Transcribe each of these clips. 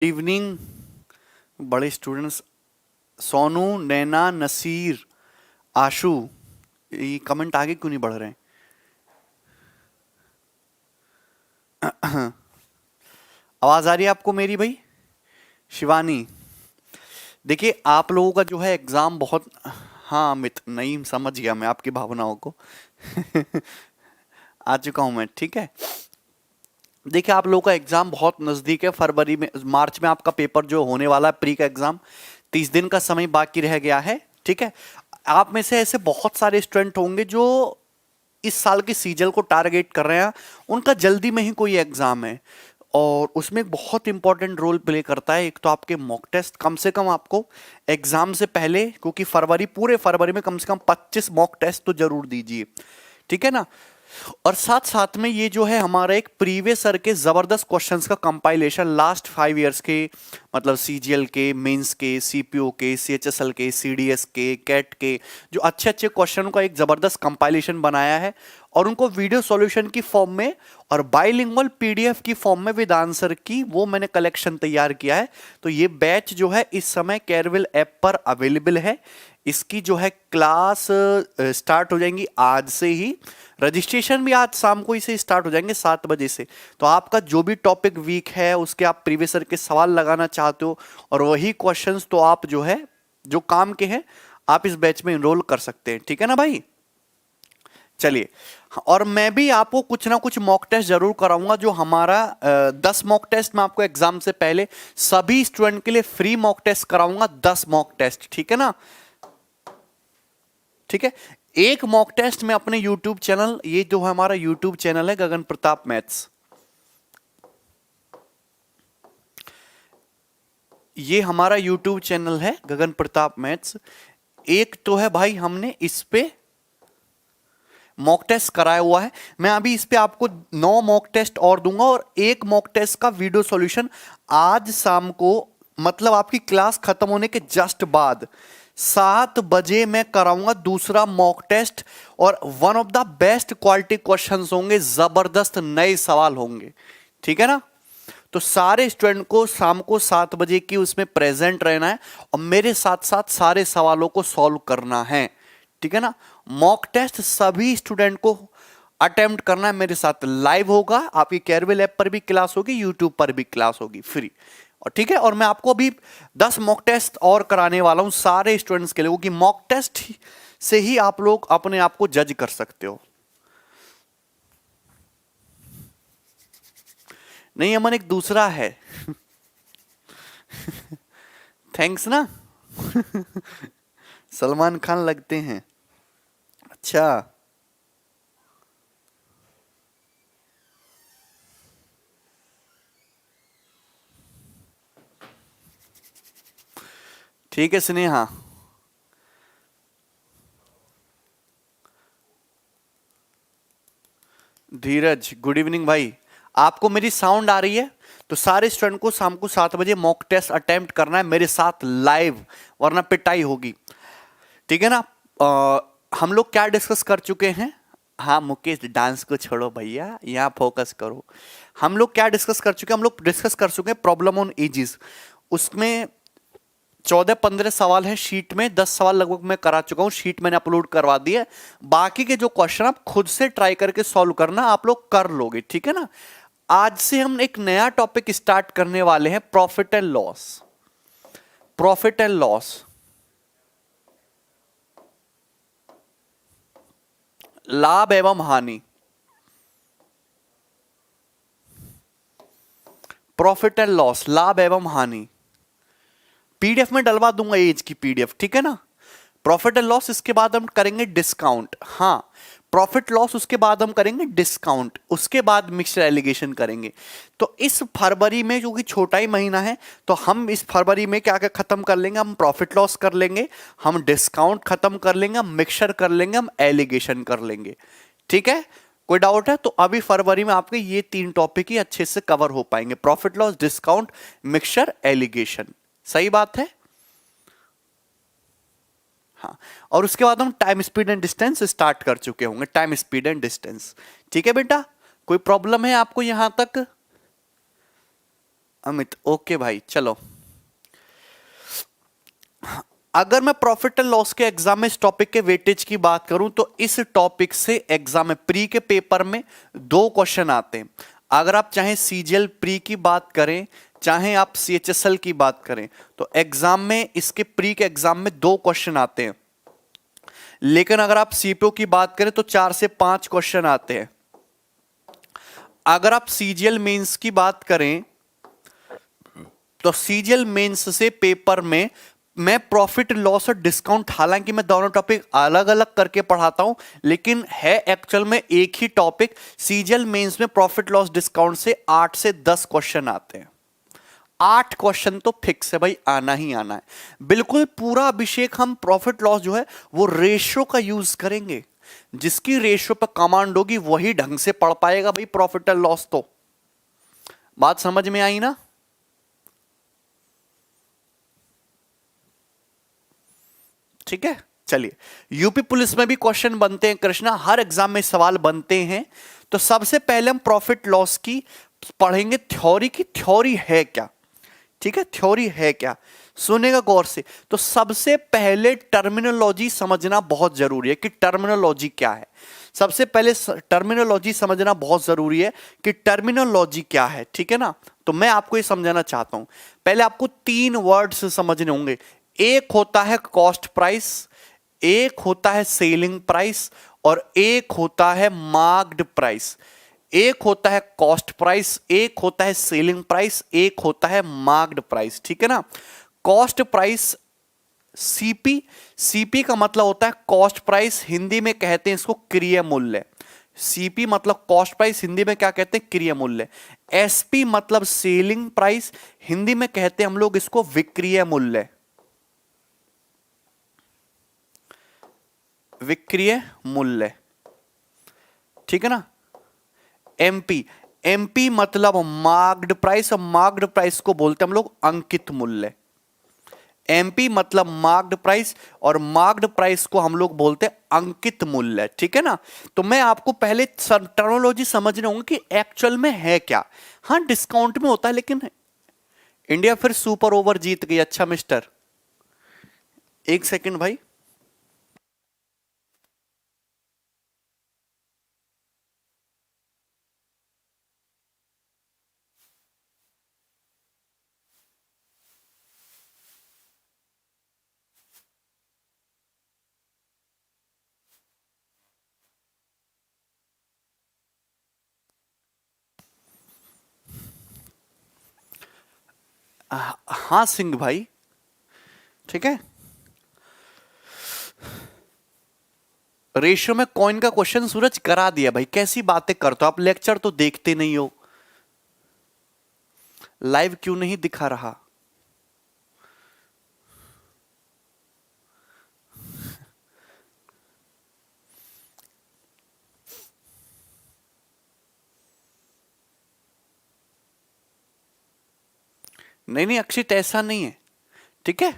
Evening बड़े students Sonu, नैना, नसीर, आशु, ये comment आगे क्यों नहीं बढ़ रहे हैं? आवाज आ रही है आपको मेरी भाई? शिवानी, देखिए आप लोगों का जो है एग्जाम बहुत। हाँ अमित, नहीं समझ गया मैं आपकी भावनाओं को। आ चुका हूं मैं, ठीक है। देखिए आप लोगों का एग्जाम बहुत नजदीक है। फरवरी में, मार्च में आपका पेपर जो होने वाला है प्री का एग्जाम, 30 दिन का समय बाकी रह गया है, ठीक है। आप में से ऐसे बहुत सारे स्टूडेंट होंगे जो इस साल की सीजल को टारगेट कर रहे हैं। उनका जल्दी में ही कोई एग्जाम है और उसमें एक बहुत इंपॉर्टेंट रोल प्ले करता है। एक तो आपके मॉक टेस्ट, कम से कम आपको एग्जाम से पहले, क्योंकि फरवरी, पूरे फरवरी में कम से कम 25 मॉक टेस्ट तो जरूर दीजिए, ठीक है ना। और साथ साथ में ये जो है हमारा एक प्रीवियस ईयर के जबरदस्त क्वेश्चंस का कंपाइलेशन, लास्ट 5 इयर्स के, मतलब सीजीएल के, मेंस के, सीपीओ के, सीएचएसएल के, सीडीएस के, कैट के, जो अच्छे अच्छे क्वेश्चन का एक जबरदस्त कंपाइलेशन बनाया है और उनको वीडियो सॉल्यूशन की फॉर्म में और बाइलिंगुअल पीडीएफ की फॉर्म में विद आंसर की वो मैंने कलेक्शन तैयार किया है। तो ये बैच जो है इस समय कैरविल ऐप पर अवेलेबल है। इसकी जो है क्लास स्टार्ट हो जाएंगी आज से ही। रजिस्ट्रेशन भी आज शाम को ही से स्टार्ट हो जाएंगे 7 बजे से। तो आपका जो भी टॉपिक वीक है उसके आप प्रीवियस ईयर के सवाल लगाना चाहते हो और वही क्वेश्चंस, तो आप जो है जो काम के हैं आप इस बैच में इनरोल कर सकते हैं, ठीक है ना भाई। चलिए, और मैं भी आपको कुछ ना कुछ मॉक टेस्ट जरूर कराऊंगा। जो हमारा 10 मॉक टेस्ट मैं आपको एग्जाम से पहले सभी स्टूडेंट के लिए फ्री मॉक टेस्ट कराऊंगा, 10 मॉक टेस्ट, ठीक है ना। ठीक है, एक मॉक टेस्ट में अपने YouTube चैनल, ये जो हमारा YouTube चैनल है गगन प्रताप मैथ्स, ये हमारा YouTube चैनल है गगन प्रताप मैथ्स। एक तो है भाई हमने इस पे मॉक टेस्ट कराया हुआ है। मैं अभी इस पे आपको 9 मॉक टेस्ट और दूंगा और एक मॉक टेस्ट का वीडियो सॉल्यूशन आज शाम को, मतलब आपकी क्लास खत्म होने के जस्ट बाद 7 बजे मैं कराऊंगा दूसरा मॉक टेस्ट। और one of the best quality questions होंगे, जबरदस्त नए सवाल होंगे, ठीक है ना। तो सारे स्टूडेंट को शाम को 7 बजे की उसमें प्रेजेंट रहना है और मेरे साथ साथ सारे सवालों को सॉल्व करना है, ठीक है ना। मॉक टेस्ट सभी स्टूडेंट को अटेम्प्ट करना है, मेरे साथ लाइव होगा। आपकी कैरविल ऐप पर भी क्लास होगी, यूट्यूब पर भी क्लास होगी फ्री, और ठीक है। और मैं आपको अभी 10 मॉक टेस्ट और कराने वाला हूं सारे स्टूडेंट्स के लिए, क्योंकि मॉक टेस्ट से ही आप लोग अपने आप को जज कर सकते हो। नहीं अमन, एक दूसरा है। थैंक्स ना। सलमान खान लगते हैं, अच्छा। ठीक है स्नेहा। धीरज, गुड इवनिंग भाई। आपको मेरी साउंड आ रही है? तो सारे स्टूडेंट को शाम को 7 बजे मॉक टेस्ट अटेम्प्ट करना है मेरे साथ लाइव, वरना पिटाई होगी, ठीक है ना। हम लोग क्या डिस्कस कर चुके हैं? हाँ मुकेश, डांस को छोड़ो भैया, यहाँ फोकस करो। हम लोग क्या डिस्कस कर चुके हैं? हम लोग डिस्कस कर चुके हैं प्रॉब्लम ऑन एजिस। उसमें 14-15 सवाल हैं शीट में, 10 सवाल लगभग मैं करा चुका हूं, शीट मैंने अपलोड करवा दी है। बाकी के जो क्वेश्चन आप खुद से ट्राई करके सॉल्व करना, आप लोग कर लोगे, ठीक है ना। आज से हम एक नया टॉपिक स्टार्ट करने वाले हैं, profit and loss. Profit and loss, लाभ एवं हानि। प्रॉफिट एंड लॉस, लाभ एवं हानि। पीडीएफ में डलवा दूंगा एज की पीडीएफ, ठीक है ना। प्रॉफिट एंड लॉस, इसके बाद हम करेंगे डिस्काउंट। हाँ, प्रॉफिट लॉस उसके बाद हम करेंगे डिस्काउंट, उसके बाद मिक्सर एलिगेशन करेंगे। तो इस फरवरी में, जो कि छोटा ही महीना है, तो हम इस फरवरी में क्या क्या खत्म कर लेंगे? हम प्रॉफिट लॉस कर लेंगे, हम डिस्काउंट खत्म कर लेंगे, हम मिक्सर कर लेंगे, हम एलिगेशन कर लेंगे, ठीक है। कोई डाउट है तो अभी फरवरी में आपके ये 3 टॉपिक ही अच्छे से कवर हो पाएंगे, profit loss, discount, mixture, alligation. सही बात है। हाँ, और उसके बाद हम time speed and distance start कर चुके होंगे, टाइम स्पीड एंड डिस्टेंस, ठीक है बेटा। कोई प्रॉब्लम है आपको यहां तक? अमित, ओके भाई चलो। अगर मैं प्रॉफिट एंड लॉस के एग्जाम में इस टॉपिक के वेटेज की बात करूं तो इस टॉपिक से एग्जाम में प्री के पेपर में 2 क्वेश्चन आते हैं। अगर आप चाहे सीजीएल प्री की बात करें, चाहे आप सीएचएसएल की बात करें, तो एग्जाम में इसके प्री के एग्जाम में 2 क्वेश्चन आते हैं। लेकिन अगर आप सीपीओ की बात करें तो 4 से 5 क्वेश्चन आते हैं। अगर आप सीजीएल मेंस की बात करें तो सीजीएल मेंस से पेपर में मैं प्रॉफिट लॉस और डिस्काउंट, हालांकि मैं दोनों टॉपिक अलग अलग करके पढ़ाता हूं, लेकिन है एक्चुअल में एक ही टॉपिक। सीजीएल मेंस में प्रॉफिट लॉस डिस्काउंट से 8 से 10 क्वेश्चन आते हैं। 8 क्वेश्चन तो फिक्स है भाई, आना ही आना है। बिल्कुल पूरा अभिषेक हम प्रॉफिट लॉस जो है वो रेशियो का यूज करेंगे। जिसकी रेशियो पर कमांड होगी वही ढंग से पढ़ पाएगा भाई प्रॉफिट एंड लॉस। तो बात समझ में आई ना? ठीक है, चलिए। यूपी पुलिस में भी क्वेश्चन बनते हैं कृष्णा, हर एग्जाम में सवाल बनते हैं। तो सबसे पहले हम प्रॉफिट लॉस की पढ़ेंगे थ्योरी की, थ्योरी है क्या। ठीक है, थ्योरी है क्या, सुनेगा गौर से। तो सबसे पहले टर्मिनोलॉजी समझना बहुत जरूरी है कि टर्मिनोलॉजी क्या है। सबसे पहले टर्मिनोलॉजी समझना बहुत जरूरी है कि टर्मिनोलॉजी क्या है। ठीक है ना, तो मैं आपको ये समझाना चाहता हूं। पहले आपको 3 वर्ड्स समझने होंगे। एक होता है कॉस्ट प्राइस, एक होता है सेलिंग प्राइस, और एक होता है मार्क्ड प्राइस। एक होता है कॉस्ट प्राइस, एक होता है सेलिंग प्राइस, एक होता है मार्क्ड प्राइस। ठीक है ना। कॉस्ट प्राइस सीपी, सीपी का मतलब होता है कॉस्ट प्राइस, हिंदी में कहते हैं इसको क्रिय मूल्य। सीपी मतलब कॉस्ट प्राइस, हिंदी में क्या कहते हैं, क्रिय मूल्य। एसपी मतलब सेलिंग प्राइस, हिंदी में कहते हैं हम लोग इसको विक्रय मूल्य। विक्रय मूल्य, ठीक है ना। एमपी, एमपी मतलब मार्क्ड प्राइस, और मार्क्ड प्राइस को बोलते हैं हम लोग अंकित मूल्य। एमपी मतलब मार्क्ड प्राइस, और मार्क्ड प्राइस को हम लोग बोलते हैं अंकित मूल्य। ठीक है ना। तो मैं आपको पहले टर्मिनोलॉजी समझने होंगे कि एक्चुअल में है क्या। हाँ डिस्काउंट में होता है, लेकिन इंडिया फिर सुपर ओवर जीत गई। अच्छा मिस्टर, एक सेकंड भाई। हाँ सिंह भाई, ठीक है। रेशियो में कॉइन का क्वेश्चन सूरज करा दिया भाई, कैसी बातें करते हो आप, लेक्चर तो देखते नहीं हो, लाइव क्यों नहीं दिखा रहा। नहीं नहीं अक्षित, ऐसा नहीं है। ठीक है,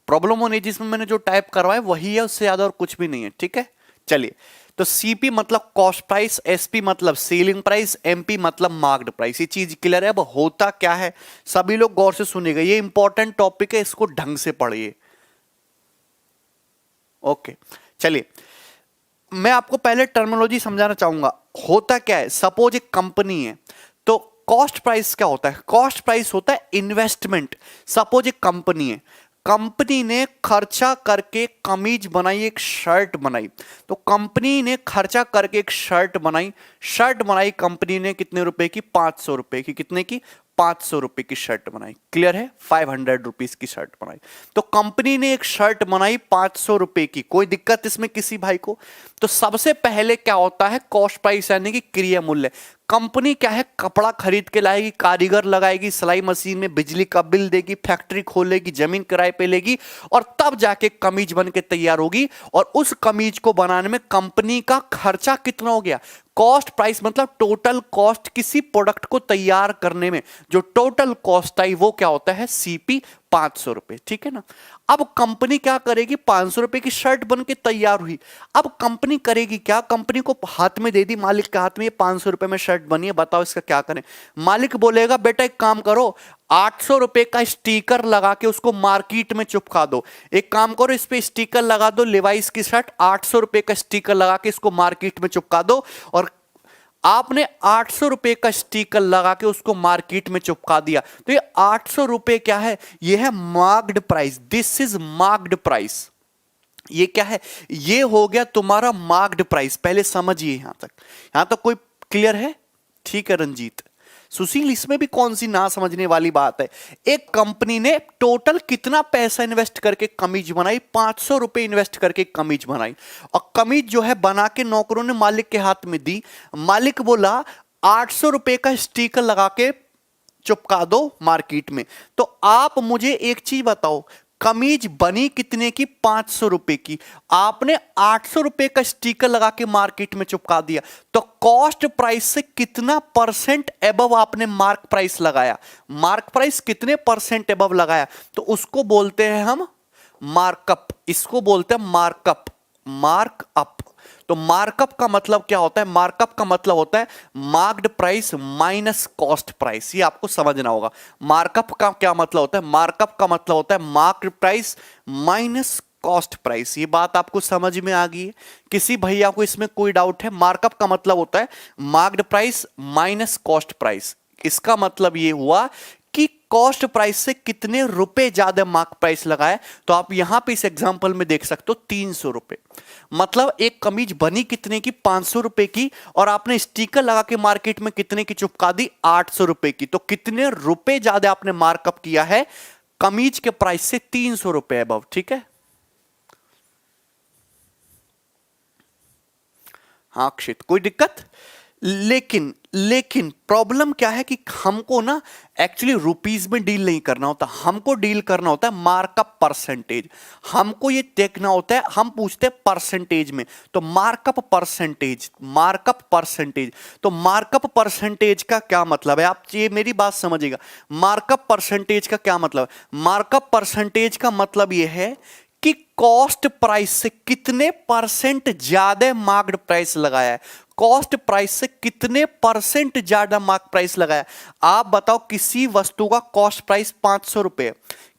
प्रॉब्लम होने जिसमें मैंने जो टाइप करवाया वही है, उससे ज्यादा और कुछ भी नहीं है। ठीक है, चलिए। तो सीपी मतलब कॉस्ट प्राइस, एसपी मतलब सेलिंग प्राइस, एमपी मतलब मार्क्ड प्राइस। ये चीज क्लियर है। अब होता क्या है, सभी लोग गौर से सुनिएगा, ये इंपॉर्टेंट टॉपिक है, इसको ढंग से पढ़िए। ओके, चलिए। मैं आपको पहले टर्मिनोलॉजी समझाना चाहूंगा। होता क्या है, सपोज एक कंपनी है, तो कॉस्ट प्राइस क्या होता है, कॉस्ट प्राइस होता है इन्वेस्टमेंट। सपोज एक कंपनी है, कंपनी ने खर्चा करके कमीज बनाई, एक शर्ट बनाई। तो कंपनी ने खर्चा करके एक शर्ट बनाई, शर्ट बनाई कंपनी ने कितने रुपए की, 500 रुपए की। कितने की, 500 रुपए की शर्ट बनाई। क्लियर है, 500 रुपीज की शर्ट बनाई। तो कंपनी ने एक शर्ट बनाई 500 रुपए की, कोई दिक्कत इसमें किसी भाई को। तो सबसे पहले क्या होता है, कॉस्ट प्राइस यानी कि क्रिया मूल्य। कंपनी क्या है, कपड़ा खरीद के लाएगी, कारीगर लगाएगी, सिलाई मशीन में बिजली का बिल देगी, फैक्ट्री खोलेगी, जमीन किराए पे लेगी, और तब जाके कमीज बन के तैयार होगी। और उस कमीज को बनाने में कंपनी का खर्चा कितना हो गया। कॉस्ट प्राइस मतलब टोटल कॉस्ट, किसी प्रोडक्ट को तैयार करने में जो टोटल कॉस्ट आई वो क्या होता है, सीपी। 500 रुपए, ठीक है ना। अब कंपनी क्या करेगी, 500 रुपए की शर्ट बन के तैयार हुई। अब कंपनी करेगी क्या, कंपनी को हाथ में दे दी, मालिक के हाथ में, ये 500 रुपए में शर्ट बनी है, बताओ इसका क्या करें। मालिक बोलेगा बेटा एक काम करो, 800 रुपए का स्टिकर लगा के उसको मार्केट में चिपका दो। एक काम करो, इस पे स्टिकर लगा दो, लिवाइस की शर्ट, 800 रुपए का स्टिकर लगा के इसको मार्केट में चिपका दो। और आपने 800 रुपए का स्टिकर लगा के उसको मार्केट में चिपका दिया, तो ये 800 रुपए क्या है, ये है marked price. This is marked price. ये क्या है, ये हो गया तुम्हारा मार्क्ड प्राइस। पहले समझिए यहां तक कोई क्लियर है? ठीक है रंजीत। सुशील, इसमें भी कौन सी ना समझने वाली बात है। एक कंपनी ने टोटल कितना पैसा इन्वेस्ट करके कमीज बनाई, 500 रुपए इन्वेस्ट करके कमीज बनाई, और कमीज जो है बना के नौकरों ने मालिक के हाथ में दी। मालिक बोला 800 रुपए का स्टिकर लगा के चिपका दो मार्केट में। तो आप मुझे एक चीज बताओ, कमीज बनी कितने की, 500 रुपए की, आपने 800 रुपए का स्टिकर लगा के मार्केट में चिपका दिया, तो कॉस्ट प्राइस से कितना परसेंट एबव आपने मार्क प्राइस लगाया, मार्क प्राइस कितने परसेंट एबव लगाया, तो उसको बोलते हैं हम मार्कअप। इसको बोलते हैं मार्कअप, मार्कअप। तो मार्कअप का मतलब क्या होता है, मार्कअप का मतलब होता है marked price minus cost price. ये आपको समझना होगा। मार्कअप का क्या मतलब होता है, मार्कअप का मतलब होता है marked price minus cost price. ये बात आपको समझ में आ गई है? किसी भैया को इसमें कोई डाउट है? मार्कअप का मतलब होता है marked price minus cost price. इसका मतलब ये हुआ कि कॉस्ट प्राइस से कितने रुपए ज्यादा मार्क प्राइस लगाए। तो आप यहां पे इस एग्जांपल में देख सकते हो 300 रुपए, मतलब एक कमीज बनी कितने की, 500 रुपए की, और आपने स्टिकर लगा के मार्केट में कितने की चिपका दी, 800 रुपए की। तो कितने रुपए ज्यादा आपने मार्कअप किया है कमीज के प्राइस से, 300 रुपए अबव, ठीक है। हाँ अक्षित, कोई दिक्कत? लेकिन प्रॉब्लम क्या है कि हमको ना एक्चुअली रुपीस में डील नहीं करना होता, हमको डील करना होता है मार्कअप परसेंटेज। हमको ये देखना होता है, हम पूछते हैं परसेंटेज में, तो मार्कअप परसेंटेज, मार्कअप परसेंटेज। तो मार्कअप परसेंटेज का क्या मतलब है, आप ये मेरी बात समझिएगा। मार्कअप परसेंटेज का क्या मतलब है, मार्कअप परसेंटेज का मतलब ये है कि कॉस्ट प्राइस से कितने परसेंट ज्यादा मार्क्ड प्राइस लगाया है, कॉस्ट प्राइस से कितने परसेंट ज्यादा मार्क प्राइस लगाया। आप बताओ, किसी वस्तु का कॉस्ट प्राइस 500 रुपए,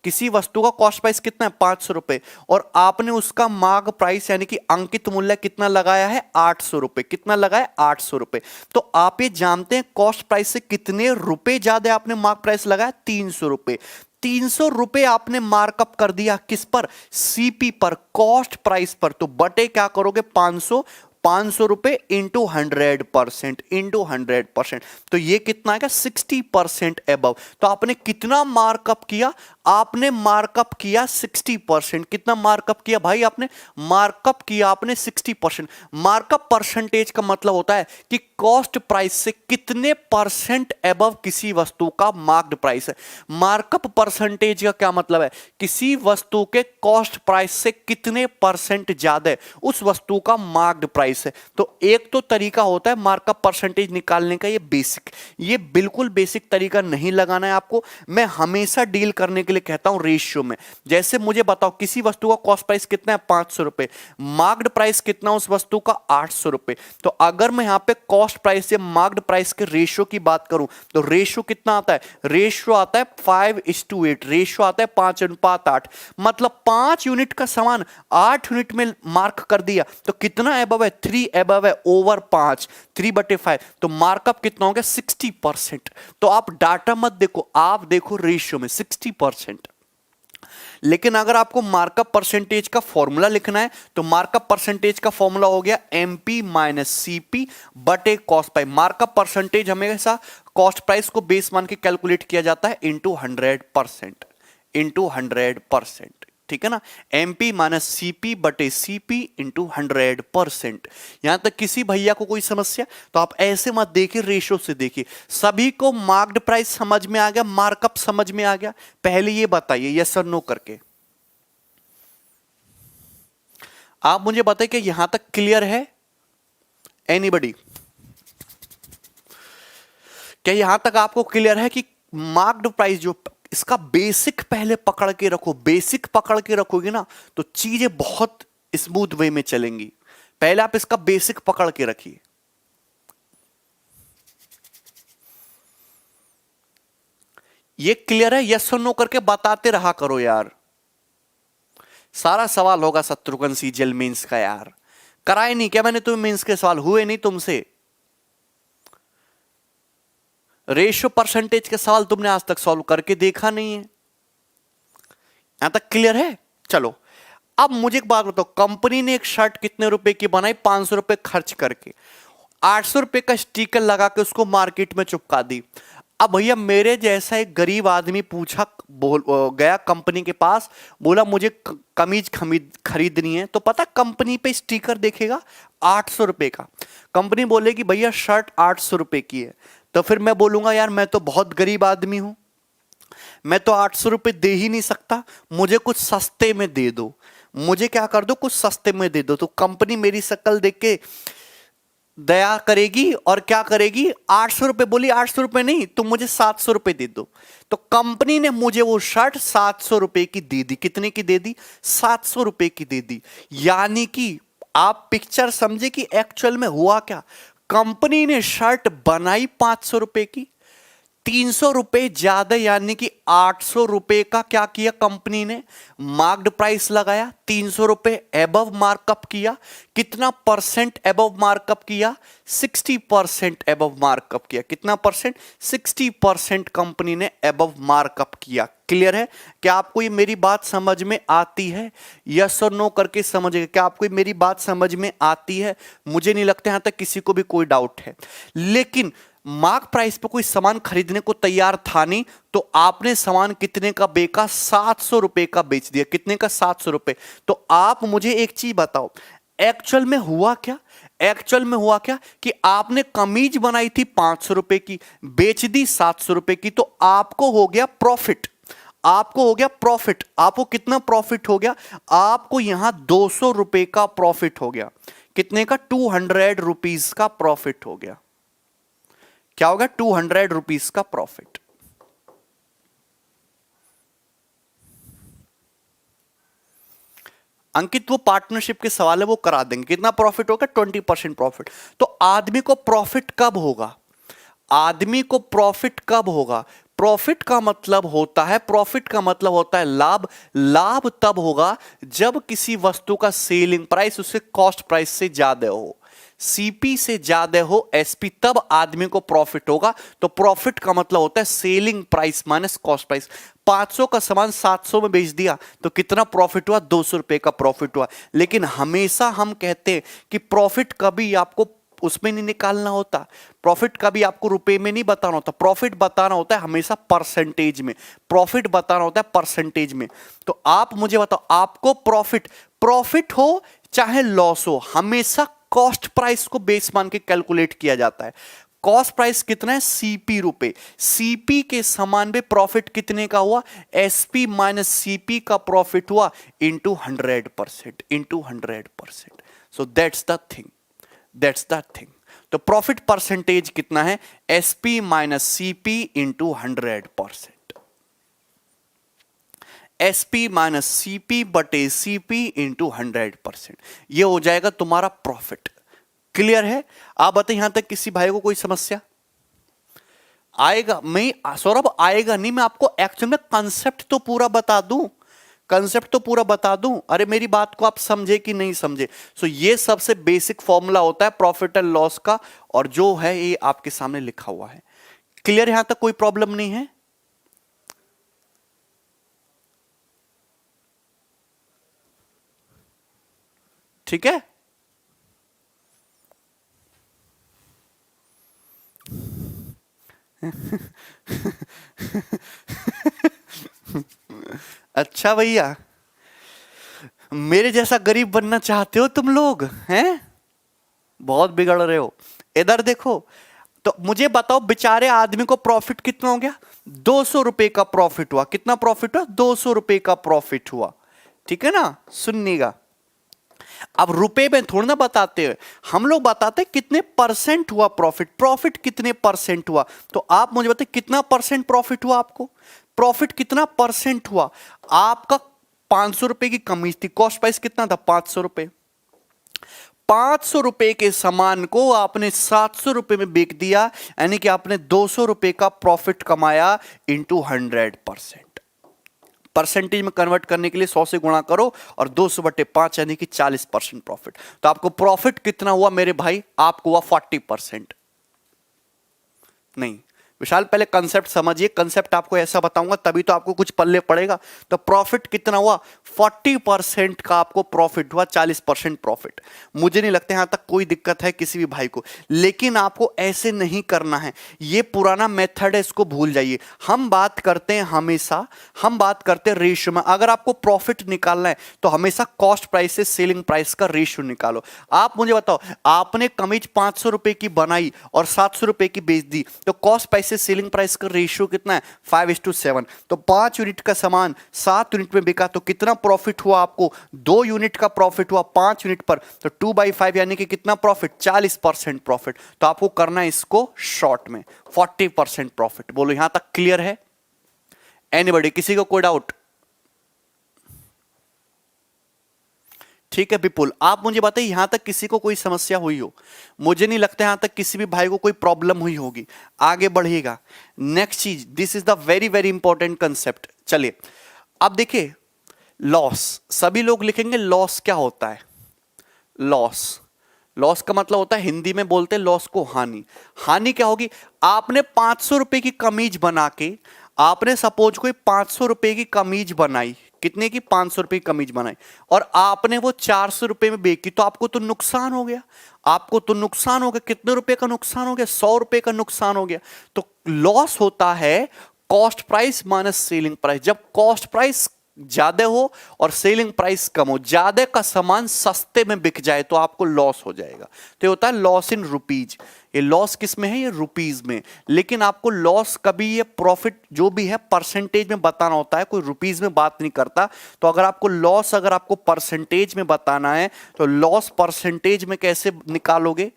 किसी वस्तु का कॉस्ट प्राइस कितना है, 500 रुपए, और आपने उसका मार्क प्राइस यानी कि अंकित मूल्य कितना लगाया है, 800 रुपए। कितना लगाया, 800 रुपए। तो आप ये जानते हैं कॉस्ट प्राइस से कितने रुपए ज्यादा आपने मार्क प्राइस लगाया, 300 रुपए। 300 रुपए आपने मार्कअप कर दिया किस पर, सीपी पर, कॉस्ट प्राइस पर। तो बटे क्या करोगे, 500 रुपए इंटू 100%, इंटू 100%। तो ये कितना आएगा, 60% एबव। तो आपने कितना मार्कअप किया, आपने मार्कअप किया 60%। कितना मार्कअप किया भाई आपने, मार्कअप किया आपने 60%। मार्कअप परसेंटेज का मतलब होता है कि कॉस्ट प्राइस से कितने परसेंट एबव किसी वस्तु का मार्क्ड प्राइस है। मार्कअप परसेंटेज का क्या मतलब है, किसी वस्तु के कॉस्ट प्राइस से कितने परसेंट ज्यादा उस वस्तु का मार्क्ड प्राइस है। तो एक तो तरीका होता है मार्कअप परसेंटेज निकालने का, ये बेसिक, ये बिल्कुल बेसिक तरीका नहीं लगाना है आपको। मैं हमेशा डील करने के लिए कहता हूं रेशियो में। जैसे मुझे बताओ किसी वस्तु का कॉस्ट प्राइस कितना है, 500 रुपए, मार्क्ड प्राइस कितना उस वस्तु का, 800 रुपए। तो अगर मैं यहां पे कॉस्ट प्राइस या मार्क्ड प्राइस के रेशियो की बात करूं तो रेशियो कितना आता है, रेशियो आता है 5:8, रेशियो आता है 5:8। मतलब 5 यूनिट का सामान 8 यूनिट में मार्क कर दिया, तो कितना एबव है, 3 एबव है ओवर 5, 3/5। तो मार्कअप कितना हो गया, 60%। तो आप डाटा मत देखो, आप देखो रेशियो में 60%। लेकिन अगर आपको मार्कअप परसेंटेज का फॉर्मूला लिखना है तो मार्कअप परसेंटेज का फॉर्मूला हो गया MP माइनस सीपी बटे कॉस्ट प्राइस। मार्कअप परसेंटेज हमेशा कॉस्ट प्राइस को बेस मान के कैलकुलेट किया जाता है इंटू 100%, इंटू 100%, ठीक है ना। MP माइनस सीपी बटे सीपी इंटू 100%। यहां तक किसी भैया को कोई समस्या, तो आप ऐसे मत देखिए, रेशो से देखिए। सभी को मार्क्ड प्राइस समझ में आ गया, मार्कअप समझ में आ गया? पहले ये बताइए यस और नो करके, आप मुझे बताइए कि यहां तक क्लियर है एनीबडी? क्या यहां तक आपको क्लियर है कि मार्क्ड प्राइस जो इसका बेसिक पहले पकड़ के रखो, बेसिक पकड़ के रखोगे ना तो चीजें बहुत स्मूथ वे में चलेंगी। पहले आप इसका बेसिक पकड़ के रखिए। ये क्लियर है? यस और नो करके बताते रहा करो यार। सारा सवाल होगा शत्रुघ्न सीजीएल मेंस का यार। कराए नहीं क्या मैंने तुम्हें मेंस के सवाल? हुए नहीं तुमसे? रेशियो परसेंटेज के सवाल तुमने आज तक सॉल्व करके देखा नहीं है। यहां तक क्लियर है? चलो अब मुझे एक बात बताओ, कंपनी ने एक शर्ट कितने रुपए की बनाई? 500 रुपए खर्च करके 800 रुपए का स्टिकर लगा के उसको मार्केट में चिपका दी। अब भैया मेरे जैसा एक गरीब आदमी गया कंपनी के पास, बोला मुझे कमीज खरीदनी है, तो पता कंपनी पे स्टिकर देखेगा 800 रुपए का। कंपनी बोलेगी भैया शर्ट 800 रुपए की है, तो फिर मैं बोलूंगा यार मैं तो बहुत गरीब आदमी हूं, मैं तो 800 रुपए दे ही नहीं सकता, मुझे कुछ सस्ते में दे दो, मुझे क्या कर दो, कुछ सस्ते में दे दो। तो कंपनी मेरी शक्ल देख के दया करेगी और क्या करेगी? 800 रुपए बोली, 800 रुपए नहीं तुम मुझे 700 रुपए दे दो। तो कंपनी ने मुझे वो शर्ट 700 रुपए की दे दी। कितने की दे दी? 700 रुपए की दे दी। यानी कि आप पिक्चर समझे कि एक्चुअल में हुआ क्या। कंपनी ने शर्ट बनाई 500 रुपए की, 300 रुपए ज्यादा यानी कि 800 रुपए का क्या किया कंपनी ने? मार्क्ड प्राइस लगाया, 300 रुपए एबव मार्कअप किया। कितना परसेंट एबव मार्कअप किया? 60% एबव मार्कअप किया। कितना परसेंट? 60% कंपनी ने एबव मार्कअप किया। क्लियर है? क्या आपको ये मेरी बात समझ में आती है? यस और नो करके समझिए। क्या आपको मेरी बात समझ में आती है? मुझे नहीं लगता यहां तक किसी को भी कोई डाउट है। लेकिन मार्क प्राइस पे कोई सामान खरीदने को तैयार था नहीं, तो आपने सामान कितने का बेचा? 700 रुपए का बेच दिया। कितने का? 700 रुपए। तो आप मुझे एक चीज बताओ, एक्चुअल में हुआ क्या? एक्चुअल में हुआ क्या कि आपने कमीज बनाई थी 500 रुपए की, बेच दी 700 रुपए की, तो आपको हो गया प्रॉफिट। आपको हो गया प्रॉफिट। आपको कितना प्रॉफिट हो गया? आपको यहां 200 रुपए का प्रॉफिट हो गया। कितने का? 200 रुपीज का प्रॉफिट हो गया। क्या होगा? 200 रुपीज का प्रॉफिट। अंकित वो पार्टनरशिप के सवाल है वो करा देंगे। कितना प्रॉफिट होगा? 20% प्रॉफिट। तो आदमी को प्रॉफिट कब होगा? आदमी को प्रॉफिट कब होगा? प्रॉफिट का मतलब होता है, प्रॉफिट का मतलब होता है लाभ। लाभ तब होगा जब किसी वस्तु का सेलिंग प्राइस उससे कॉस्ट प्राइस से ज्यादा हो, सीपी से ज्यादा हो एसपी, तब आदमी को प्रॉफिट होगा। तो प्रॉफिट का मतलब होता है selling price minus cost price. 500 का सामान 700 में बेच दिया तो कितना प्रॉफिट हुआ? 200 रुपए का प्रॉफिट हुआ। लेकिन हमेशा हम कहते हैं कि प्रॉफिट कभी आपको उसमें नहीं निकालना होता, प्रॉफिट कभी आपको रुपए में नहीं बताना होता, प्रॉफिट बताना होता है हमेशा परसेंटेज में। प्रॉफिट बताना होता है परसेंटेज में। तो आप मुझे बताओ, आपको प्रॉफिट हो चाहे लॉस हो, हमेशा कॉस्ट प्राइस को बेस मान के कैलकुलेट किया जाता है। कॉस्ट प्राइस कितना है? सीपी रुपए। सीपी के समान पे प्रॉफिट कितने का हुआ? एसपी माइनस सीपी का प्रॉफिट हुआ into 100%, into 100%। So that's the thing, that's the thing. तो प्रॉफिट परसेंटेज कितना है? SP minus CP into 100%। SP minus CP बटे सीपी इंटू 100%। ये हो जाएगा तुम्हारा प्रॉफिट। क्लियर है? आप बताइए यहां तक किसी भाई को कोई समस्या आएगा? मैं सौरभ आएगा नहीं, मैं आपको एक्चुअल में कंसेप्ट तो पूरा बता दूं, कंसेप्ट तो पूरा बता दूं। अरे मेरी बात को आप समझे कि नहीं समझे? सो ये सबसे बेसिक फॉर्मूला होता है प्रॉफिट एंड लॉस का, और जो है ये आपके सामने लिखा हुआ है। क्लियर? यहां तक कोई प्रॉब्लम नहीं है? ठीक है? अच्छा भैया, मेरे जैसा गरीब बनना चाहते हो तुम लोग? हैं? बहुत बिगड़ रहे हो। इधर देखो, तो मुझे बताओ बेचारे आदमी को प्रॉफिट कितना हो गया? 200 रुपए का प्रॉफिट हुआ। कितना प्रॉफिट हुआ? 200 रुपए का प्रॉफिट हुआ। ठीक है ना? सुनिएगा, अब रुपए में थोड़ा ना बताते हैं, हम लोग बताते हैं कितने परसेंट हुआ प्रॉफिट, प्रॉफिट कितने परसेंट हुआ। तो आप मुझे बताइए कितना परसेंट प्रॉफिट हुआ, आपको प्रॉफिट कितना परसेंट हुआ। आपका 500 रुपए की कमीज थी, कॉस्ट प्राइस कितना था 500 रुपए। 500 रुपए के सामान को आपने 700 रुपए में बेच दिया, यानी कि आपने 200 रुपए का प्रॉफिट कमाया इंटू 100%। परसेंटेज में कन्वर्ट करने के लिए 100 से गुणा करो और 200/5 यानी कि 40% प्रॉफिट। तो आपको प्रॉफिट कितना हुआ मेरे भाई, आपको हुआ 40%। नहीं विशाल, पहले कंसेप्ट समझिए, कंसेप्ट आपको ऐसा बताऊंगा तभी तो आपको कुछ पल्ले पड़ेगा। तो प्रॉफिट कितना हुआ, 40% का आपको प्रॉफिट हुआ, 40% प्रॉफिट। मुझे नहीं लगता यहां तक कोई दिक्कत है किसी भी भाई को, लेकिन आपको ऐसे नहीं करना है, ये पुराना मेथड है, इसको भूल जाइए। हम बात करते हैं हमेशा, हम बात करते हैं रेशियो में। अगर आपको प्रॉफिट निकालना है तो हमेशा कॉस्ट प्राइस से सेलिंग प्राइस का रेशियो निकालो। आप मुझे बताओ, आपने कमीज 500 रुपए की बनाई और 700 रुपए की बेच दी, तो कॉस्ट प्राइस से सेलिंग प्राइस का रेशियो कितना है, 5:7। तो 5 यूनिट का सामान 7 यूनिट में बिका, तो कितना प्रॉफिट हुआ आपको, 2 यूनिट का प्रॉफिट हुआ 5 यूनिट पर, तो 2/5 यानी कि कितना प्रॉफिट, 40% प्रॉफिट। तो आपको करना है इसको शॉर्ट में, 40% प्रॉफिट। बोलो यहां तक क्लियर है एनीबॉडी, किसी को कोई डाउट? ठीक है विपुल, आप मुझे बताइए यहां तक किसी को कोई समस्या हुई हो? मुझे नहीं लगता यहां तक किसी भी भाई को कोई प्रॉब्लम हुई होगी। आगे बढ़िएगा, नेक्स्ट चीज, this is the very very important concept. चलिए अब देखिए, लॉस, सभी लोग लिखेंगे लॉस क्या होता है। लॉस, लॉस का मतलब होता है, हिंदी में बोलते हैं लॉस को हानि। हानि क्या होगी, आपने 500 रुपए की कमीज बना के, आपने सपोज कोई 500 रुपए की कमीज बनाई, कितने की, 500 रुपए की कमीज बनाई, और आपने वो 400 रुपए में बेची, तो आपको तो नुकसान हो गया, आपको तो नुकसान हो गया। कितने रुपए का नुकसान हो गया, 100 रुपए का नुकसान हो गया। तो लॉस होता है cost price minus selling price. जब कॉस्ट प्राइस ज्यादा हो और सेलिंग प्राइस कम हो, ज्यादा का सामान सस्ते में बिक जाए, तो आपको लॉस हो जाएगा। तो ये होता है लॉस इन रुपीज। ये लॉस किस में है, ये रुपीज में। लेकिन आपको लॉस कभी, ये प्रॉफिट जो भी है परसेंटेज में बताना होता है, कोई रुपीज में बात नहीं करता। तो अगर आपको लॉस, अगर आपको परसेंटेज में बताना है, तो लॉस परसेंटेज में कैसे निकालोगे,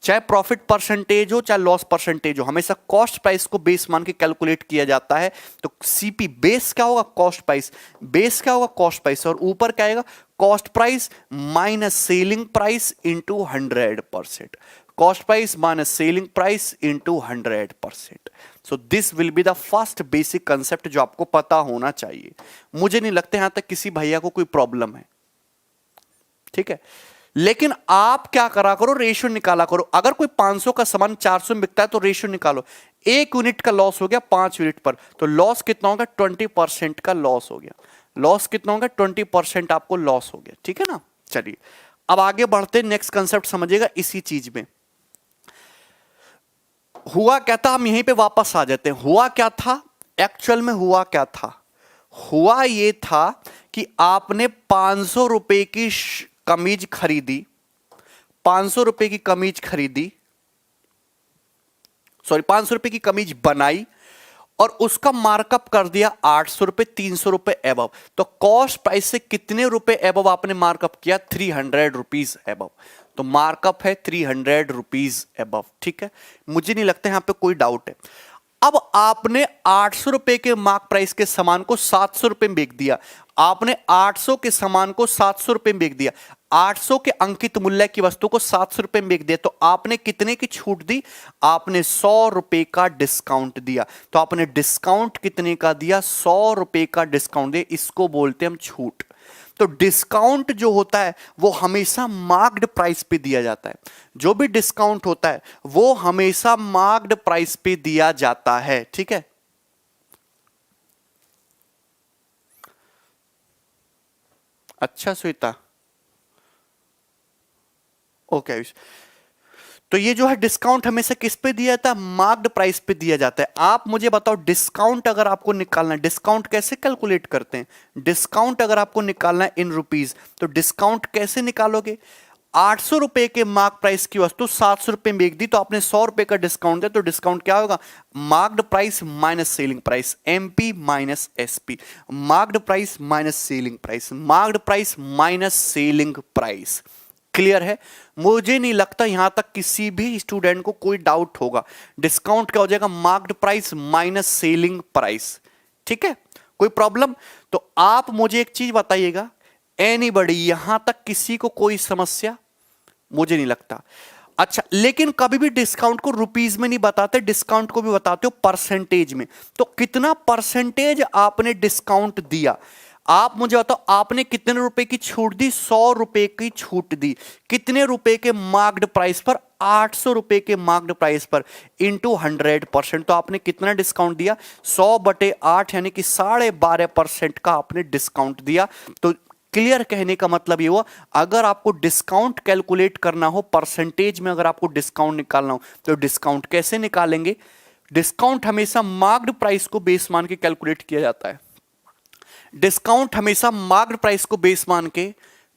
चाहे प्रॉफिट परसेंटेज हो चाहे लॉस परसेंटेज हो, हमेशा कॉस्ट प्राइस को बेस मान के कैलकुलेट किया जाता है। तो सीपी बेस क्या होगा, कॉस्ट प्राइस, बेस क्या होगा, कॉस्ट प्राइस, और ऊपर क्या आएगा, cost price minus selling price into 100%। Cost price minus selling price into 100%। So this will be the first basic concept जो आपको पता होना चाहिए। मुझे नहीं लगता यहां तक किसी भैया को कोई प्रॉब्लम है, ठीक है। लेकिन आप क्या करा करो, रेशियो निकाला करो। अगर कोई 500 का सामान 400 में बिकता है तो रेशियो निकालो, 1 यूनिट का लॉस हो गया 5 यूनिट पर, तो लॉस कितना होगा, 20% का लॉस हो गया। लॉस कितना होगा, 20% आपको लॉस हो गया, ठीक है ना। चलिए अब आगे बढ़ते, नेक्स्ट कंसेप्ट समझिएगा इसी चीज में। हुआ क्या था, हम यहीं पे वापस आ जाते हैं। हुआ क्या था, एक्चुअल में हुआ क्या था, हुआ ये था कि आपने 500 रुपए की कमीज खरीदी, 500 रुपए की कमीज खरीदी, सॉरी 500 रुपए की कमीज बनाई और उसका मार्कअप कर दिया 800 रुपए, 300 रुपए एबव। तो कॉस्ट प्राइस से कितने रुपए एबव आपने मार्कअप किया, 300 रुपीज एबव। तो मार्कअप है 300 रुपीज एबव, ठीक है। मुझे नहीं लगता यहां पे कोई डाउट है। अब आपने 800 रुपए के मार्क प्राइस के सामान को 700 रुपए में बेच दिया, आपने 800 के सामान को 700 रुपए में बेच दिया, 800 के अंकित मूल्य की वस्तु को 700 रुपए में बेच दिया। तो आपने कितने की छूट दी, आपने 100 रुपए का डिस्काउंट दिया। तो आपने डिस्काउंट कितने का दिया, 100 रुपए का डिस्काउंट दिया, इसको बोलते हैं हम छूट। तो डिस्काउंट जो होता है वो हमेशा मार्क्ड प्राइस पे दिया जाता है। जो भी डिस्काउंट होता है वो हमेशा मार्क्ड प्राइस पे दिया जाता है, ठीक है। अच्छा श्वेता, ओके। तो ये जो है डिस्काउंट हमेशा किस पे दिया जाता है, मार्क्ड प्राइस पे दिया जाता है। आप मुझे बताओ, डिस्काउंट अगर आपको निकालना है, डिस्काउंट कैसे कैलकुलेट करते हैं, डिस्काउंट अगर आपको निकालना है इन रुपीज, तो डिस्काउंट कैसे निकालोगे। ₹800 के मार्क प्राइस की वस्तु ₹700 में बेच दी, तो आपने ₹100 का डिस्काउंट दिया, तो डिस्काउंट क्या होगा? Marked price minus selling price, MP minus SP. Marked price minus selling price, marked price minus selling price. Clear है? मुझे नहीं लगता यहां तक किसी भी स्टूडेंट को कोई डाउट होगा। डिस्काउंट क्या हो जाएगा? Marked price minus selling price. ठीक है, कोई प्रॉब्लम? तो आप मुझे एक चीज बताइएगा, एनीबॉडी, यहां तक किसी को कोई समस्या? मुझे नहीं लगता। अच्छा, लेकिन कभी भी डिस्काउंट को रुपीज में नहीं बताते, डिस्काउंट को भी बताते हो परसेंटेज में। तो कितना परसेंटेज आपने डिस्काउंट दिया? आप मुझे बताओ, आपने कितने रुपए की छूट दी? ₹100 की छूट दी। कितने रुपए के मार्क्ड प्राइस पर? ₹800 के मार्क्ड प्राइस पर, इंटू 100%। तो आपने कितना डिस्काउंट दिया? 100/8 यानी कि 12.5% का आपने डिस्काउंट दिया। तो क्लियर कहने का मतलब ये हुआ, अगर आपको डिस्काउंट कैलकुलेट करना हो, परसेंटेज में अगर आपको डिस्काउंट निकालना हो, तो डिस्काउंट कैसे निकालेंगे? डिस्काउंट हमेशा मार्क्ड प्राइस को बेस मान के कैलकुलेट किया जाता है। डिस्काउंट हमेशा मार्क्ड प्राइस को बेस मान के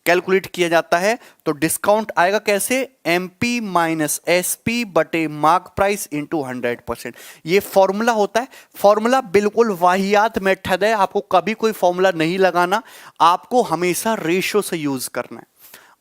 कैलकुलेट किया जाता है। तो डिस्काउंट आएगा कैसे? एमपी माइनस एसपी बटे मार्क प्राइस इंटू 100%। ये फॉर्मूला होता है। फॉर्मूला बिल्कुल वाहियात मेथड है, आपको कभी कोई फॉर्मूला नहीं लगाना, आपको हमेशा रेशियो से यूज करना है।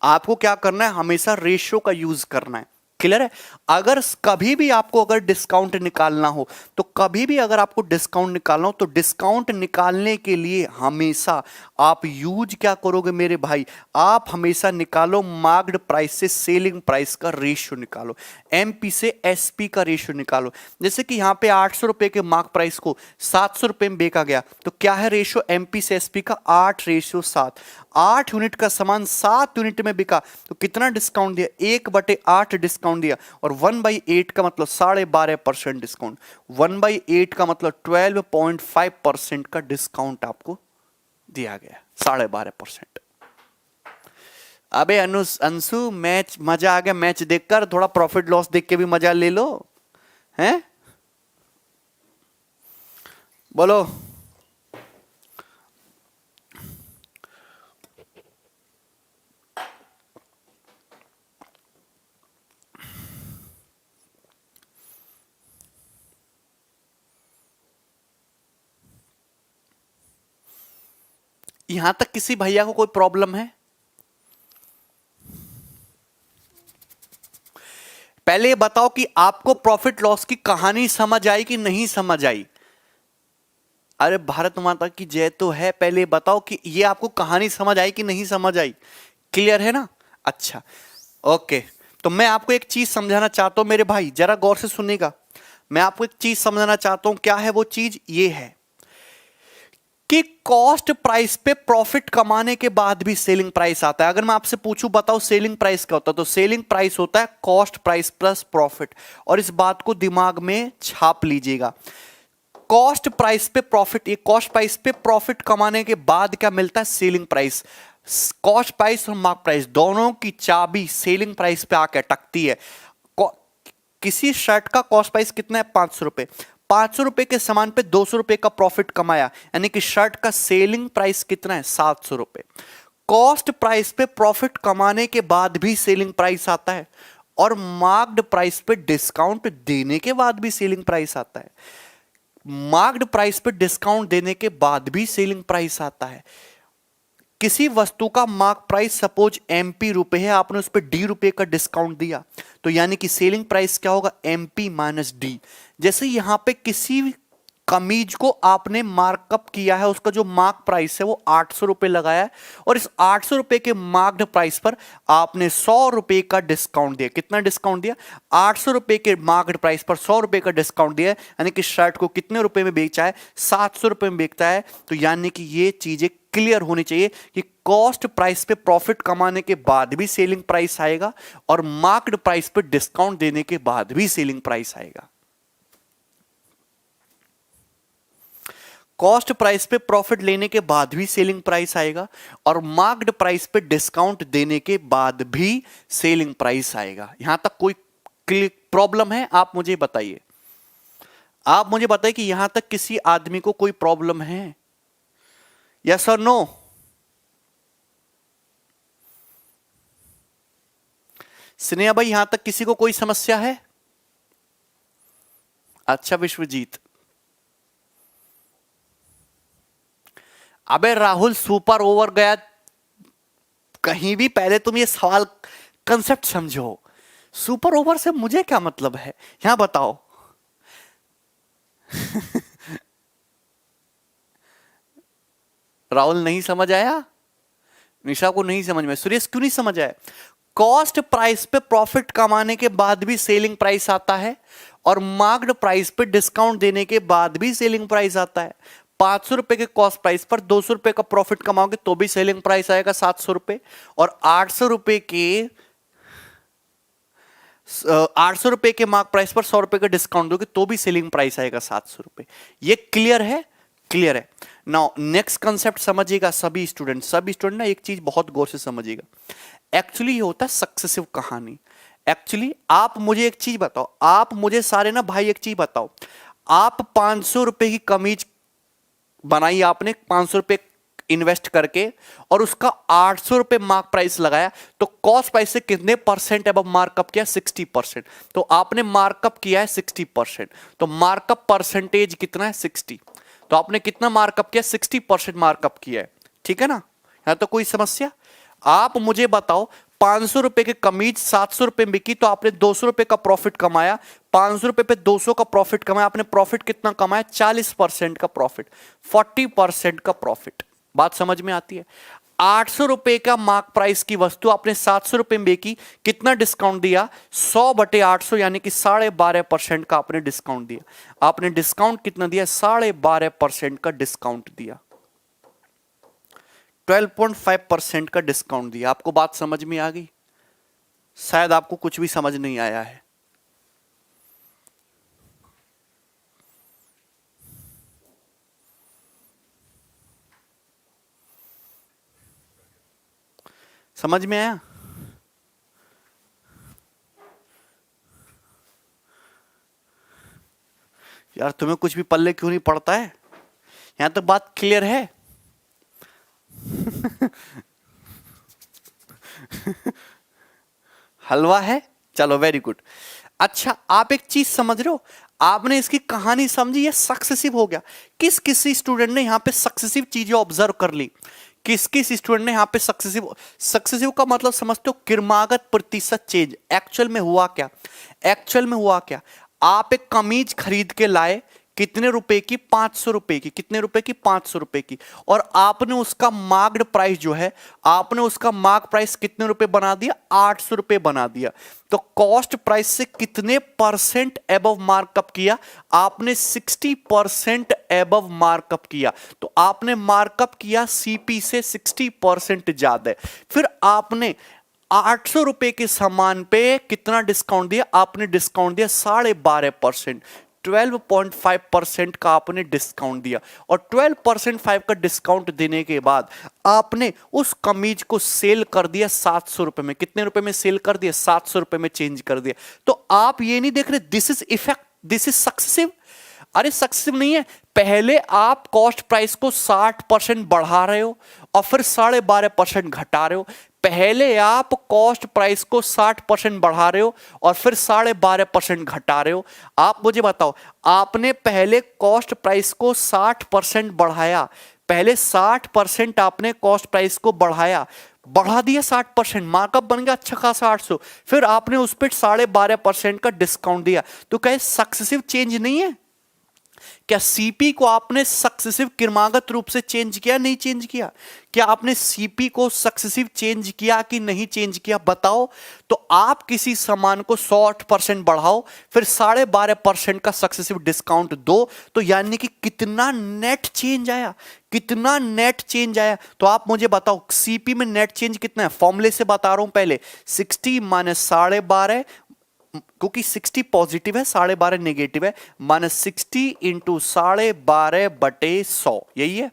आपको क्या करना है? हमेशा रेशियो का यूज करना है। क्लियर है? अगर कभी भी आपको अगर डिस्काउंट निकालना हो, तो कभी भी अगर आपको डिस्काउंट निकालना हो, तो डिस्काउंट निकालने के लिए हमेशा आप यूज क्या करोगे मेरे भाई? आप हमेशा निकालो मार्क्ड प्राइस से सेलिंग प्राइस का रेशियो निकालो, एमपी से एसपी का रेशियो निकालो। जैसे कि यहां पे ₹800 के मार्क प्राइस को ₹700 में बेचा गया, तो क्या है रेशियो एमपी से एसपी का? 8:7। 8 यूनिट का सामान 7 यूनिट में बिका, तो कितना डिस्काउंट दिया? 1/8 डिस्काउंट दिया। और 1/8 का मतलब 12.5% डिस्काउंट, 1/8 का मतलब 12.5% का डिस्काउंट आपको दिया गया, 12.5%। अबे अंशु, मैच मजा आ गया मैच देखकर, थोड़ा प्रॉफिट लॉस देख के भी मजा ले लो, हैं? बोलो। यहां तक किसी भैया को कोई प्रॉब्लम है? पहले ये बताओ कि आपको प्रॉफिट लॉस की कहानी समझ आई कि नहीं समझ आई? अरे भारत माता की जय तो है, पहले बताओ कि ये आपको कहानी समझ आई कि नहीं समझ आई? क्लियर है ना? अच्छा, ओके। तो मैं आपको एक चीज समझाना चाहता हूं मेरे भाई, जरा गौर से सुनिएगा। मैं आपको एक चीज समझाना चाहता हूं, क्या है वो चीज? ये है कि कॉस्ट प्राइस पे प्रॉफिट कमाने के बाद भी सेलिंग प्राइस आता है। अगर मैं आपसे पूछूं बताओ सेलिंग प्राइस क्या होता है, तो सेलिंग प्राइस होता है कॉस्ट प्राइस प्लस प्रॉफिट। और इस बात को दिमाग में छाप लीजिएगा, कॉस्ट प्राइस पे प्रॉफिट, ये कॉस्ट प्राइस पे प्रॉफिट कमाने के बाद क्या मिलता है? Selling price. कॉस्ट प्राइस और मार्क प्राइस दोनों की चाबी सेलिंग प्राइस पे आके अटकती है। किसी शर्ट का कॉस्ट प्राइस कितना है? ₹500। ₹500 के सामान पे ₹200 का प्रॉफिट कमाया, यानी कि शर्ट का सेलिंग प्राइस कितना है? ₹700। कॉस्ट प्राइस पे प्रॉफिट कमाने के बाद भी सेलिंग प्राइस आता है, और मार्क्ड प्राइस पे डिस्काउंट देने के बाद भी सेलिंग प्राइस आता है। मार्क्ड प्राइस पे डिस्काउंट देने के बाद भी सेलिंग प्राइस आता है। किसी वस्तु का मार्क प्राइस सपोज एमपी रुपए है, आपने उस पर डी रुपए का डिस्काउंट दिया, तो यानी कि सेलिंग प्राइस क्या होगा? MP minus D. जैसे यहां पे किसी कमीज को आपने मार्कअप किया है, उसका जो मार्क प्राइस है वो ₹800 लगाया है, और इस ₹800 के मार्क्ड प्राइस पर आपने ₹100 का डिस्काउंट दिया। कितना डिस्काउंट दिया? ₹800 के मार्क्ड प्राइस पर ₹100 का डिस्काउंट दिया, यानी कि शर्ट को कितने रुपए में बेचा है? ₹700 में बेचता है। तो यानी कि ये चीजें क्लियर होनी चाहिए कि कॉस्ट प्राइस पे प्रॉफिट कमाने के बाद भी सेलिंग प्राइस आएगा, और मार्क्ड प्राइस पे डिस्काउंट देने के बाद भी सेलिंग प्राइस आएगा। कॉस्ट प्राइस पे प्रॉफिट लेने के बाद भी सेलिंग प्राइस आएगा, और मार्क्ड प्राइस पे डिस्काउंट देने के बाद भी सेलिंग प्राइस आएगा। यहां तक कोई प्रॉब्लम है? आप मुझे बताइए, आप मुझे बताइए कि यहां तक किसी आदमी को कोई प्रॉब्लम है? यस और नो? स्नेहा भाई यहां तक किसी को कोई समस्या है? अच्छा विश्वजीत। अबे राहुल सुपर ओवर गया कहीं भी, पहले तुम ये सवाल कंसेप्ट समझो। सुपर ओवर से मुझे क्या मतलब है, यहां बताओ। राहुल नहीं समझ आया, निशा को नहीं समझ में, सुरेश क्यों नहीं समझ आया? कॉस्ट प्राइस पे प्रॉफिट कमाने के बाद भी सेलिंग प्राइस आता है, और मार्क्ड प्राइस पे डिस्काउंट देने के बाद भी सेलिंग प्राइस आता है। 500 रुपए के कॉस्ट प्राइस पर 200 रुपए का प्रॉफिट कमाओगे तो भी सेलिंग प्राइस आएगा 700 रुपए, और 800 रुपए के मार्क प्राइस पर 100 रुपए का डिस्काउंट दोगे तो भी सेलिंग प्राइस आएगा 700 रुपए। ये क्लियर है? क्लियर है। नाउ नेक्स्ट कंसेप्ट समझिएगा सभी स्टूडेंट ना एक चीज बहुत गौर से समझिएगा। एक्चुअली ये होता है सक्सेसिव कहानी। एक्चुअली आप मुझे एक चीज बताओ, आप मुझे सारे ना भाई एक चीज बताओ, आप 500 रुपए की कमीज बनाई आपने 500 रुपए इन्वेस्ट करके, और उसका 800 रुपए मार्क प्राइस लगाया, तो कॉस्ट प्राइस से कितने परसेंट अब मार्कअप किया? 60%। तो आपने मार्कअप किया है 60%, तो मार्कअप परसेंटेज कितना है? 60। तो आपने कितना मार्कअप किया? 60% मार्कअप किया है, ठीक है ना? यहां तो कोई समस्या? आप मुझे बताओ 500 रुपए की कमीज 700 रुपए में बिकी, तो आपने 200 रुपए का प्रॉफिट कमाया। 500 रुपए पे 200 का प्रॉफिट कमाया, आपने प्रॉफिट कितना कमाया? 40% का प्रॉफिट, 40% का प्रॉफिट। बात समझ में आती है? 800 रुपए का मार्क प्राइस की वस्तु आपने 700 रुपए में बेची, कितना डिस्काउंट दिया? 100/800 यानी कि 12.5% का आपने डिस्काउंट दिया। आपने डिस्काउंट कितना दिया? 12.5% का डिस्काउंट दिया, 12.5% का डिस्काउंट दिया। आपको बात समझ में आ गई? शायद आपको कुछ भी समझ नहीं आया है। समझ में आया? यार तुम्हें कुछ भी पल्ले क्यों नहीं पड़ता है? यहां तो बात क्लियर है। हलवा है, चलो वेरी गुड। अच्छा आप एक चीज समझ रहे हो, आपने इसकी कहानी समझी, ये सक्सेसिव हो गया। किस किसी स्टूडेंट ने यहां पे सक्सेसिव चीजें ऑब्जर्व कर ली? किस किस स्टूडेंट ने यहां पे सक्सेसिव का मतलब समझते हो? क्रमागत प्रतिशत चेंज। एक्चुअल में हुआ क्या? एक्चुअल में हुआ क्या? आप एक कमीज खरीद के लाए, कितने रुपए की? 500 रुपए की। कितने रुपए की? 500 रुपए की। और आपने उसका मार्क्ड प्राइस जो है, आपने उसका मार्क प्राइस कितने रुपए बना दिया? 800 रुपए बना दिया। तो कॉस्ट प्राइस से कितने परसेंट एबव मार्कअप किया? आपने 60% एबव मार्कअप किया। तो आपने मार्कअप किया सीपी से 60% ज्यादा। फिर आपने 800 रुपए के सामान पे कितना डिस्काउंट दिया? आपने डिस्काउंट दिया 12.5%, 12.5% का आपने डिस्काउंट दिया। और 12% का डिस्काउंट देने के बाद आपने उस कमीज को सेल कर दिया 700 रुपए में। कितने रुपए में सेल कर दिया? 700 रुपए में चेंज कर दिया। तो आप ये नहीं देख रहे this is effect, this is successive? अरे सक्सेसिव नहीं है। पहले आप कॉस्ट प्राइस को 60% बढ़ा रहे हो और फिर 12.5% घटा रहे हो। पहले आप कॉस्ट प्राइस को 60% बढ़ा रहे हो और फिर 12.5% घटा रहे हो। आप मुझे बताओ, आपने पहले कॉस्ट प्राइस को 60% बढ़ाया, पहले 60% आपने कॉस्ट प्राइस को बढ़ा दिया 60%, मार्कअप बन गया अच्छा खासा 800। फिर आपने उस पर 12.5% का डिस्काउंट दिया। तो क्या सक्सेसिव चेंज नहीं है? क्या सीपी को आपने सक्सेसिव क्रमागत रूप से चेंज किया? नहीं चेंज किया। क्या आपने सीपी को सक्सेसिव चेंज किया कि नहीं चेंज किया? बताओ। तो आप किसी सामान को 60% बढ़ाओ, फिर 12.5% का सक्सेसिव डिस्काउंट दो, तो यानी कि कितना नेट चेंज आया? कितना नेट चेंज आया? तो आप मुझे बताओ सीपी में नेट चेंज कितना है? फॉर्मूले से बता रहा हूं पहले, 60 माइनस 12.5, क्योंकि 60 पॉजिटिव है 12.5 नेगेटिव है, माइनस 60 इंटू 12.5/100, यही है।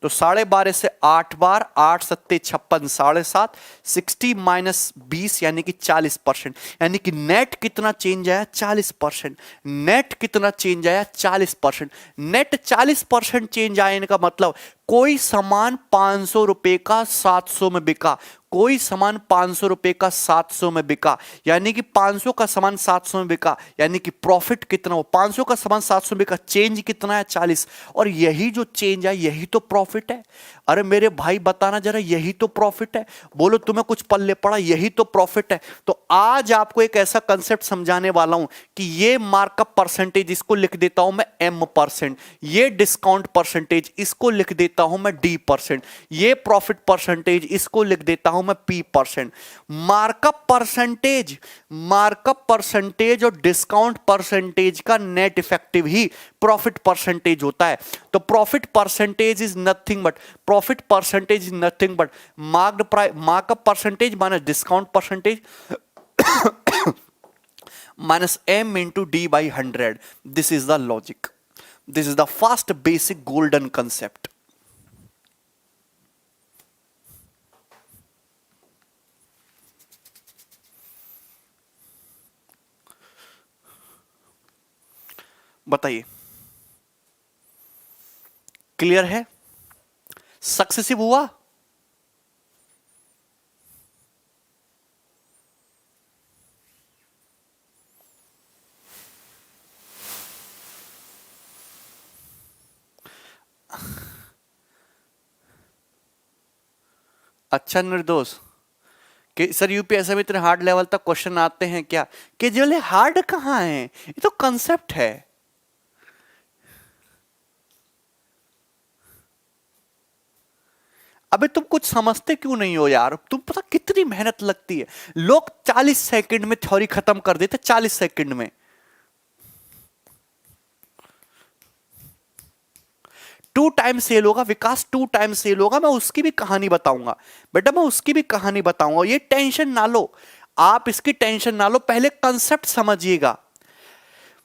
तो 12.5 से 8 बार, 8 सत्ते 56, 7.5, 60 माइनस 20 यानी कि 40%। यानी कि नेट कितना चेंज आया? 40%। नेट कितना चेंज आया? 40%। नेट 40% चेंज आने का मतलब कोई सामान 500 रुपए का 700 में बिका, कोई सामान 500 रुपए का 700 में बिका, यानी कि 500 का सामान 700 में बिका, यानी कि प्रॉफिट कितना हो, 500 का सामान 700 में बिका, चेंज कितना है 40, और यही जो चेंज है यही तो प्रॉफिट है। अरे मेरे भाई बताना जरा, यही तो प्रॉफिट है। बोलो तुम्हें कुछ पल्ले पड़ा, यही तो प्रॉफिट है। तो आज आपको एक ऐसा कंसेप्ट समझाने वाला हूं कि ये मार्कअप परसेंटेज, इसको लिख देता हूं मैं M%, ये डिस्काउंट परसेंटेज इसको लिख देता हूं मैं D%, ये प्रॉफिट परसेंटेज इसको लिख देता हूं मैं P%। मार्कअप परसेंटेज और डिस्काउंट परसेंटेज का नेट इफेक्टिव ही प्रॉफिट परसेंटेज होता है। तो profit percentage is nothing but markup percentage minus discount percentage minus M into D by 100. This is the logic. This is the first basic golden concept. बताइए, clear है? Successive हुआ? अच्छा निर्दोष कि sir UPSC में इतने हार्ड लेवल तक question आते हैं क्या? कि जो हार्ड कहां है, ये तो कंसेप्ट है। अबे तुम कुछ समझते क्यों नहीं हो यार? तुम पता कितनी मेहनत लगती है। लोग 40 सेकंड में थ्योरी खत्म कर देते, 40 सेकंड में। 2 टाइम सेल होगा विकास, 2 टाइम सेल होगा। मैं उसकी भी कहानी बताऊंगा बेटा, मैं उसकी भी कहानी बताऊंगा। ये टेंशन ना लो आप, इसकी टेंशन ना लो, पहले कंसेप्ट समझिएगा।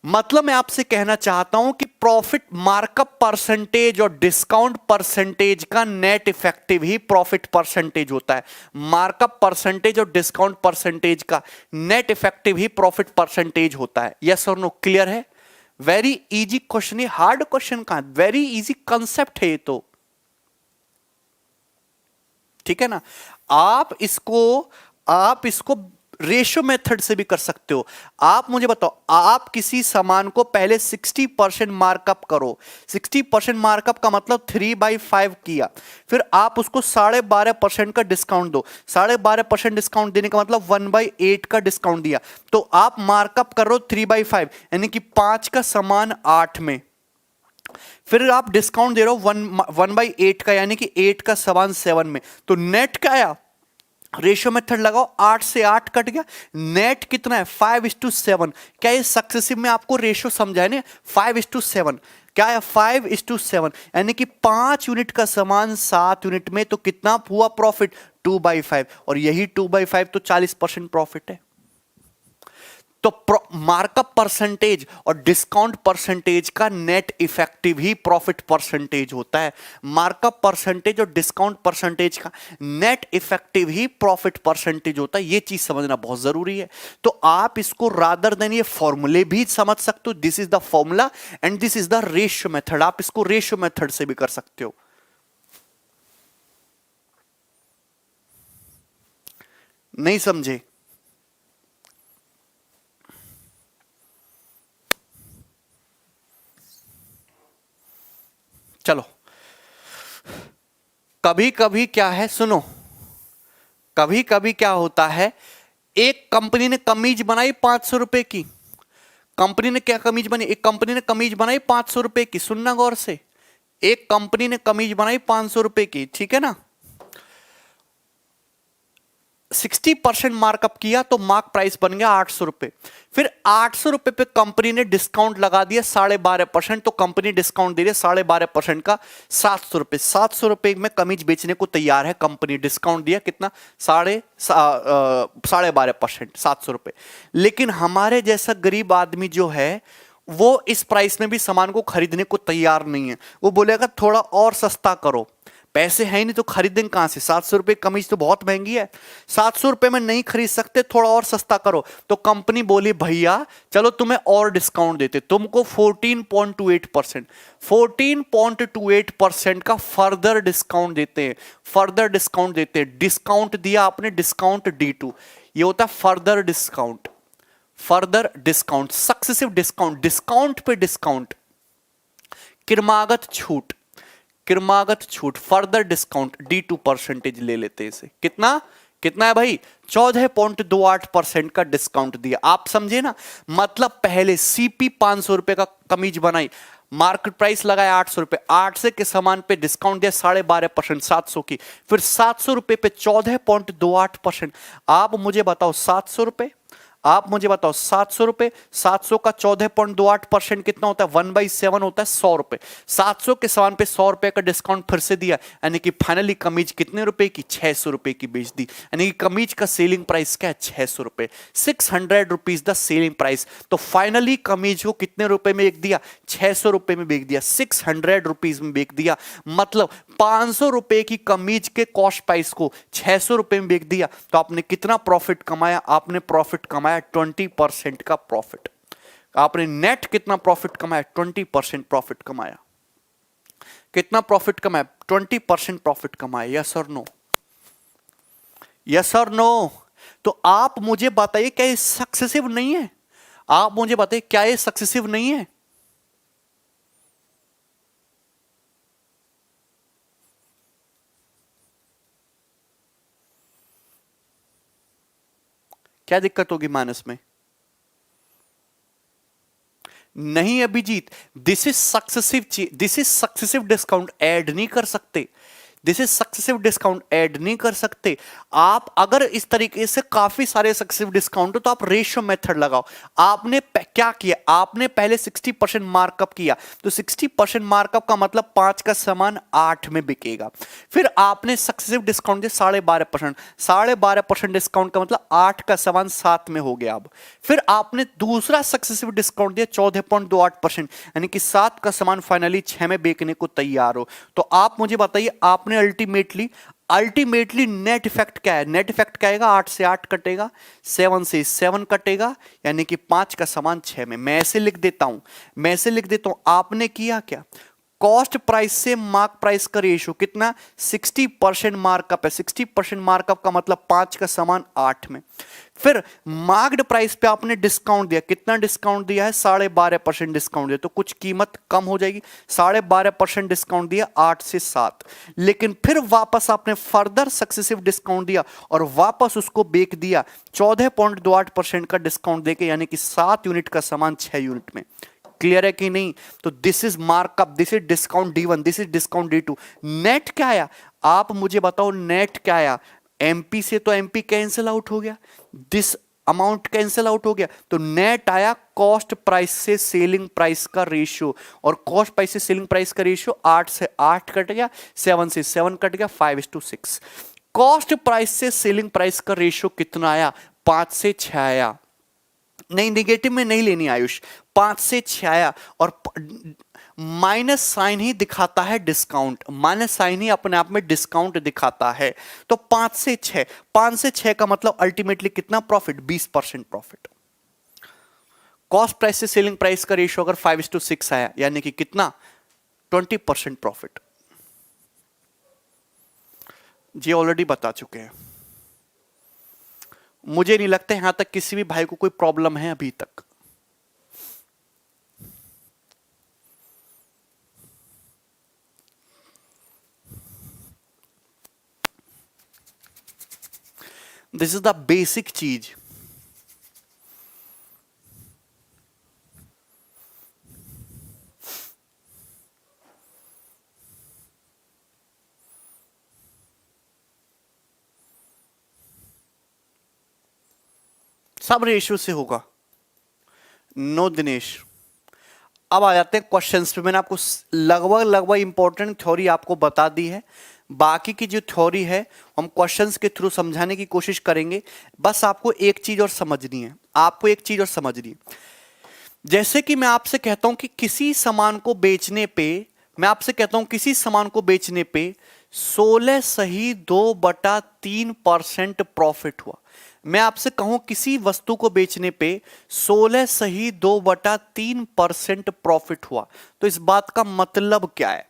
मतलब मैं आपसे कहना चाहता हूं कि प्रॉफिट मार्कअप परसेंटेज और डिस्काउंट परसेंटेज का नेट इफेक्टिव ही प्रॉफिट परसेंटेज होता है। मार्कअप परसेंटेज और डिस्काउंट परसेंटेज का नेट इफेक्टिव ही प्रॉफिट परसेंटेज होता है। यस और नो? क्लियर है? वेरी इजी क्वेश्चन है, हार्ड क्वेश्चन कहां, वेरी इजी कंसेप्ट है ये तो। ठीक है ना? आप इसको रेशियो मेथड से भी कर सकते हो। आप मुझे बताओ, आप किसी सामान को पहले 60% मार्कअप करो। 60% मार्कअप का मतलब 3/5 किया, फिर आप उसको 12.5% का डिस्काउंट दो। 12.5% डिस्काउंट देने का मतलब 1/8 का डिस्काउंट दिया, तो आप मार्कअप कर रहे हो 3/5, यानी कि 5 का सामान 8 में। फिर आप डिस्काउंट दे रहे हो 1/8 का, यानी कि 8 का सामान 7 में। तो नेट क्या आया? रेशियो मेथड लगाओ, 8 से 8 कट गया, नेट कितना है? 5:7। क्या ये सक्सेसिव में आपको रेशियो समझा है ना? 5:7 क्या है? 5:7, यानी कि 5 यूनिट का सामान 7 यूनिट में, तो कितना हुआ प्रॉफिट? 2/5, और यही 2/5 तो 40% प्रॉफिट है। तो मार्कअप परसेंटेज और डिस्काउंट परसेंटेज का नेट इफेक्टिव ही प्रॉफिट परसेंटेज होता है। मार्कअप परसेंटेज और डिस्काउंट परसेंटेज का नेट इफेक्टिव ही प्रॉफिट परसेंटेज होता है। यह चीज समझना बहुत जरूरी है। तो आप इसको रादर देन ये फॉर्मूले भी समझ सकते हो। This is the formula and this is the ratio method. आप इसको रेशियो मेथड से भी कर सकते हो। नहीं समझे? चलो, कभी कभी क्या है, सुनो, कभी कभी क्या होता है, एक कंपनी ने कमीज बनाई 500 रुपए की। कंपनी ने क्या कमीज बनी? एक कंपनी ने कमीज बनाई 500 रुपए की। सुनना गौर से, एक कंपनी ने कमीज बनाई 500 रुपए की, ठीक है ना? 60% मार्कअप किया तो मार्क प्राइस बन गया 800 रुपए। फिर 800 रुपए पे कंपनी ने डिस्काउंट लगा दिया 12.5%, तो कंपनी डिस्काउंट दे रही है 12.5% का 700 रुपए। 700 रुपए में कमीज बेचने को तैयार है कंपनी। डिस्काउंट दिया कितना? 12.5%, 700 रुपए। लेकिन हमारे जैसा गरीब आदमी जो है वो इस प्राइस में भी सामान को खरीदने को तैयार नहीं है। वो बोलेगा थोड़ा और सस्ता करो। पैसे हैं ही नहीं तो खरीदेंगे कहां से? 700 रुपए कमीज तो बहुत महंगी है, 700 रुपए में नहीं खरीद सकते, थोड़ा और सस्ता करो। तो कंपनी बोली भैया चलो तुम्हें और डिस्काउंट देते, तुमको 14.28%, 14.28% का फर्दर डिस्काउंट देते हैं, फर्दर डिस्काउंट देते हैं। डिस्काउंट दिया आपने, डिस्काउंट D2, ये होता है further discount, further discount, successive discount, discount पे डिस्काउंट, क्रमागत छूट, क्रमागत छूट, फर्दर डिस्काउंट, D2% ले लेते हैं इसे। कितना कितना है भाई? 14.28% का डिस्काउंट दिया। आप समझे ना, मतलब पहले CP 500 रुपए का कमीज बनाई, मार्केट प्राइस लगाया 800 रुपए, 800 के सामान पे डिस्काउंट दिया 12.5%, 700 की, फिर 700 रुपए पे 14.28%। आप मुझे बताओ 700 रुपए, आप मुझे बताओ 700 रुपए, 700 का 14.28% कितना होता है? 1/7 होता है 100 रुपए। 700 के सामान पे 100 रुपए का डिस्काउंट फिर से दिया, यानी कि फाइनली कमीज कितने रुपए की? 600 रुपए की बेच दी, यानी कि कमीज का सेलिंग प्राइस क्या है? 600 रुपए, 600 रुपीज द सेलिंग प्राइस। तो फाइनली कमीज को कितने रुपए में बेच दिया? 600 रुपए में बेच दिया, 600 रुपीज में बेच दिया। मतलब 500 रुपए की कमीज के कॉस्ट प्राइस को 600 रुपए में बेच दिया। तो आपने कितना प्रॉफिट कमाया? आपने प्रॉफिट कमाया 20% का प्रॉफिट। आपने नेट कितना प्रॉफिट कमाया? 20% प्रॉफिट कमाया। कितना प्रॉफिट कमाया? 20% प्रॉफिट कमाया। यस और नो? यस और नो? तो आप मुझे बताइए क्या ये सक्सेसिव नहीं है? आप मुझे बताइए क्या ये सक्सेसिव नहीं है? क्या दिक्कत होगी माइनस में? नहीं Abhijit, this is successive, this is successive discount, add नहीं कर सकते। This is successive discount, add नहीं कर सकते। आप अगर इस तरीके से काफी सारे सक्सेसिव डिस्काउंट हो तो आप रेशियो मेथड लगाओ। आपने क्या किया? आपने पहले 60% मार्कअप किया, तो 60% मार्कअप का मतलब 5 का सामान 8 में बिकेगा। फिर आपने सक्सेसिव डिस्काउंट दिया 12.5%, 12.5% डिस्काउंट का मतलब 8 का सामान 7 में हो गया। अब फिर आपने दूसरा सक्सेसिव डिस्काउंट दिया 14.28%, यानी कि 7 का सामान फाइनली 6 में बेचने को तैयार हो। तो आप मुझे बताइए आपने अल्टीमेटली नेट इफेक्ट क्या है? नेट इफेक्ट क्या आएगा? 8 से 8 कटेगा, 7 से 7 कटेगा, यानी कि 5 का सामान 6 में। मैं ऐसे लिख देता हूं, मैं ऐसे लिख देता हूं। आपने किया क्या? कॉस्ट प्राइस से मार्क प्राइस का रेशियो कितना? 60% मार्कअप है। 60% मार्कअप का मतलब 5 का सामान 8 में। फिर मार्क्ड प्राइस पे आपने डिस्काउंट दिया, कितना डिस्काउंट दिया है? 12.5% डिस्काउंट दिया, तो कुछ कीमत कम हो जाएगी। 12.5% डिस्काउंट दिया 8 से 7, लेकिन फिर वापस आपने फर्दर सक्सेसिव डिस्काउंट दिया और वापस उसको बेच दिया 14.28% का डिस्काउंट देके, यानी कि 7 यूनिट का सामान 6 यूनिट में। क्लियर है कि नहीं? तो this is markup, this is discount D1, this is discount D2। Net क्या आया? आप मुझे बताओ नेट क्या आया? MP से तो MP कैंसिल आउट हो गया, दिस अमाउंट कैंसिल आउट हो गया, तो नेट आया कॉस्ट प्राइस से सेलिंग प्राइस का रेशियो। और कॉस्ट प्राइस से सेलिंग प्राइस का रेशियो 8 से 8 कट गया, 7 से 7 कट गया, 5:6। कॉस्ट प्राइस से सेलिंग प्राइस का रेशियो कितना आया? 5 से 6 आया। नहीं, निगेटिव में नहीं लेनी आयुष, 5 से 6 आया। और माइनस साइन ही दिखाता है डिस्काउंट, माइनस साइन ही अपने आप में डिस्काउंट दिखाता है। तो 5 से 6, 5 से 6 का मतलब अल्टीमेटली कितना प्रॉफिट? 20% प्रॉफिट। कॉस्ट प्राइस से सेलिंग प्राइस का रेशियो अगर 5:6 आया, यानी कि कितना? 20% प्रॉफिट। जी ऑलरेडी बता चुके हैं। मुझे नहीं लगता यहां तक किसी भी भाई को कोई प्रॉब्लम है अभी तक। दिस इज द बेसिक चीज। सब रेशियो से होगा। नो दिनेश। अब आ जाते हैं क्वेश्चंस पे। मैंने आपको लगभग इंपॉर्टेंट थ्योरी आपको बता दी है। बाकी की जो थ्योरी है हम क्वेश्चंस के थ्रू समझाने की कोशिश करेंगे। बस आपको एक चीज और समझनी है, आपको एक चीज और समझनी है। जैसे कि मैं आपसे कहता हूं कि किसी सामान को बेचने पे, मैं आपसे कहता हूं किसी सामान को बेचने पे 16.2/3% प्रॉफिट हुआ। मैं आपसे कहूं किसी वस्तु को बेचने पे 16.2/3% प्रॉफिट हुआ, तो इस बात का मतलब क्या है?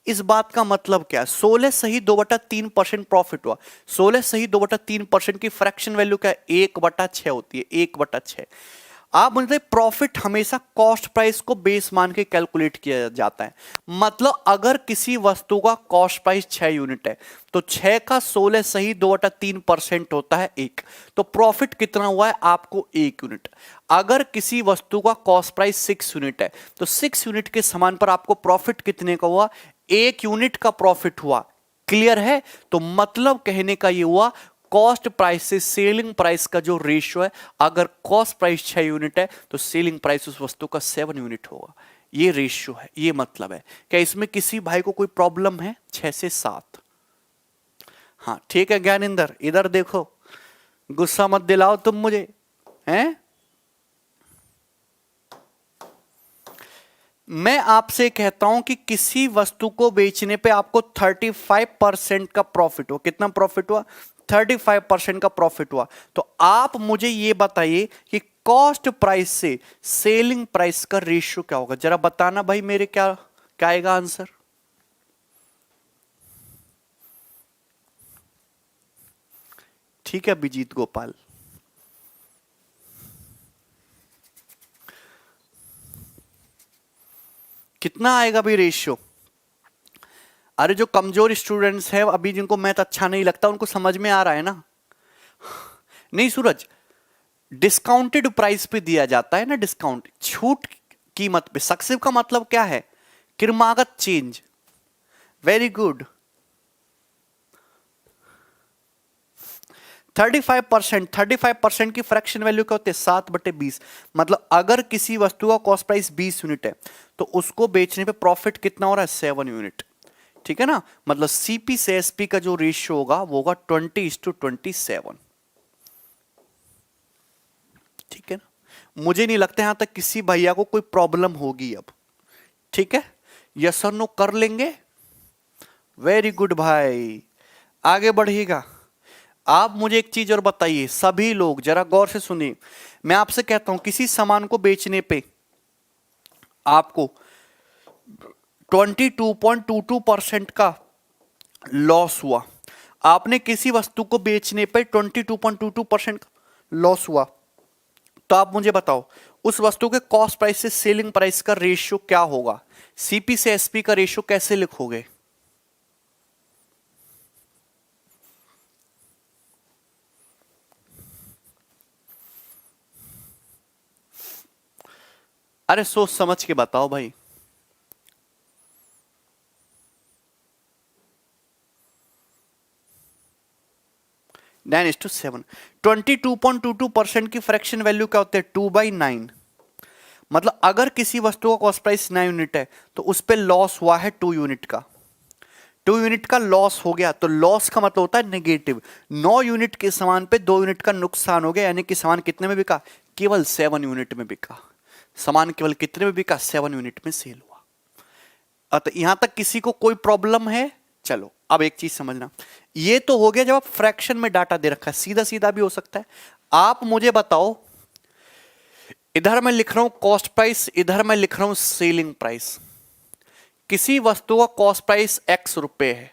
इस बात का मतलब क्या है? 16.2/3% प्रॉफिट हुआ। 16.2/3% की फ्रैक्शन वैल्यू क्या है? 1/6 होती है, 1/6। आप मुझे प्रॉफिट हमेशा कॉस्ट प्राइस को बेस मान के कैलकुलेट किया जाता है। मतलब अगर किसी वस्तु का कॉस्ट प्राइस 6 यूनिट है तो 6 का 16.2/3% होता है 1, तो प्रॉफिट कितना हुआ है आपको? 1 यूनिट। अगर किसी वस्तु का कॉस्ट प्राइस 6 यूनिट है तो 6 यूनिट के समान पर आपको प्रॉफिट कितने का हुआ? 1 यूनिट का प्रॉफिट हुआ। क्लियर है? तो मतलब कहने का यह हुआ कॉस्ट प्राइस से सेलिंग प्राइस का जो रेशियो है, अगर कॉस्ट प्राइस 6 यूनिट है तो सेलिंग प्राइस उस वस्तु का 7 यूनिट होगा। ये रेशियो है, ये मतलब है। क्या इसमें किसी भाई को कोई प्रॉब्लम है? 6 से 7। हाँ ठीक है ज्ञानेंद्र, इधर देखो, गुस्सा मत दिलाओ तुम मुझे, हैं? मैं आपसे कहता हूं कि किसी वस्तु को बेचने पे आपको 35% का प्रॉफिट हो। कितना प्रॉफिट हुआ? 35% का प्रॉफिट हुआ। तो आप मुझे यह बताइए कि कॉस्ट प्राइस से सेलिंग प्राइस का रेशियो क्या होगा? जरा बताना भाई मेरे, क्या क्या आएगा आंसर? ठीक है अभिजीत गोपाल, कितना आएगा भाई रेशियो? अरे जो कमजोर स्टूडेंट्स हैं अभी, जिनको मैथ अच्छा नहीं लगता, उनको समझ में आ रहा है ना? नहीं सूरज, डिस्काउंटेड प्राइस पे दिया जाता है ना, डिस्काउंट, छूट कीमत पे। सक्सेस का मतलब क्या है? क्रमागत चेंज। Very good. 35% की फ्रैक्शन वैल्यू क्या होती है? 7/20। मतलब अगर किसी वस्तु का कॉस्ट प्राइस 20 यूनिट है तो उसको बेचने पे प्रॉफिट कितना हो रहा है? 7 यूनिट। ठीक है ना? मतलब सीपी से एसपी का जो रेशियो होगा वो होगा 20:27। ठीक है ना? मुझे नहीं लगता यहां तक किसी भैया को कोई प्रॉब्लम होगी अब। ठीक है, यस और नो कर लेंगे। वेरी गुड भाई, आगे बढ़िएगा। आप मुझे एक चीज और बताइए, सभी लोग जरा गौर से सुनिए। मैं आपसे कहता हूं किसी सामान को बेचने पे आपको 22.22% का लॉस हुआ। आपने किसी वस्तु को बेचने पे 22.22% लॉस हुआ, तो आप मुझे बताओ उस वस्तु के कॉस्ट प्राइस से सेलिंग प्राइस का रेशियो क्या होगा? सीपी से एसपी का रेशियो कैसे लिखोगे? अरे सोच समझ के बताओ भाई। 9:7। 22.22% की फ्रैक्शन वैल्यू क्या होती है? 2/9। मतलब अगर किसी वस्तु का कॉस्ट प्राइस 9 यूनिट है तो उस पर लॉस हुआ है 2 यूनिट का। 2 यूनिट का लॉस हो गया तो लॉस का मतलब होता है नेगेटिव। 9 यूनिट के सामान पे 2 यूनिट का नुकसान हो गया, यानी कि सामान कितने में बिका? केवल 7 यूनिट में बिका। सामान केवल कितने में बिका? 7 यूनिट में सेल हुआ। तो यहां तक किसी को कोई प्रॉब्लम है? चलो अब एक चीज समझना, ये तो हो गया जब आप फ्रैक्शन में डाटा दे रखा है, सीधा सीधा भी हो सकता है। आप मुझे बताओ, इधर मैं लिख रहा हूं कॉस्ट प्राइस, इधर मैं लिख रहा हूं सेलिंग प्राइस। किसी वस्तु का कॉस्ट प्राइस x रुपए है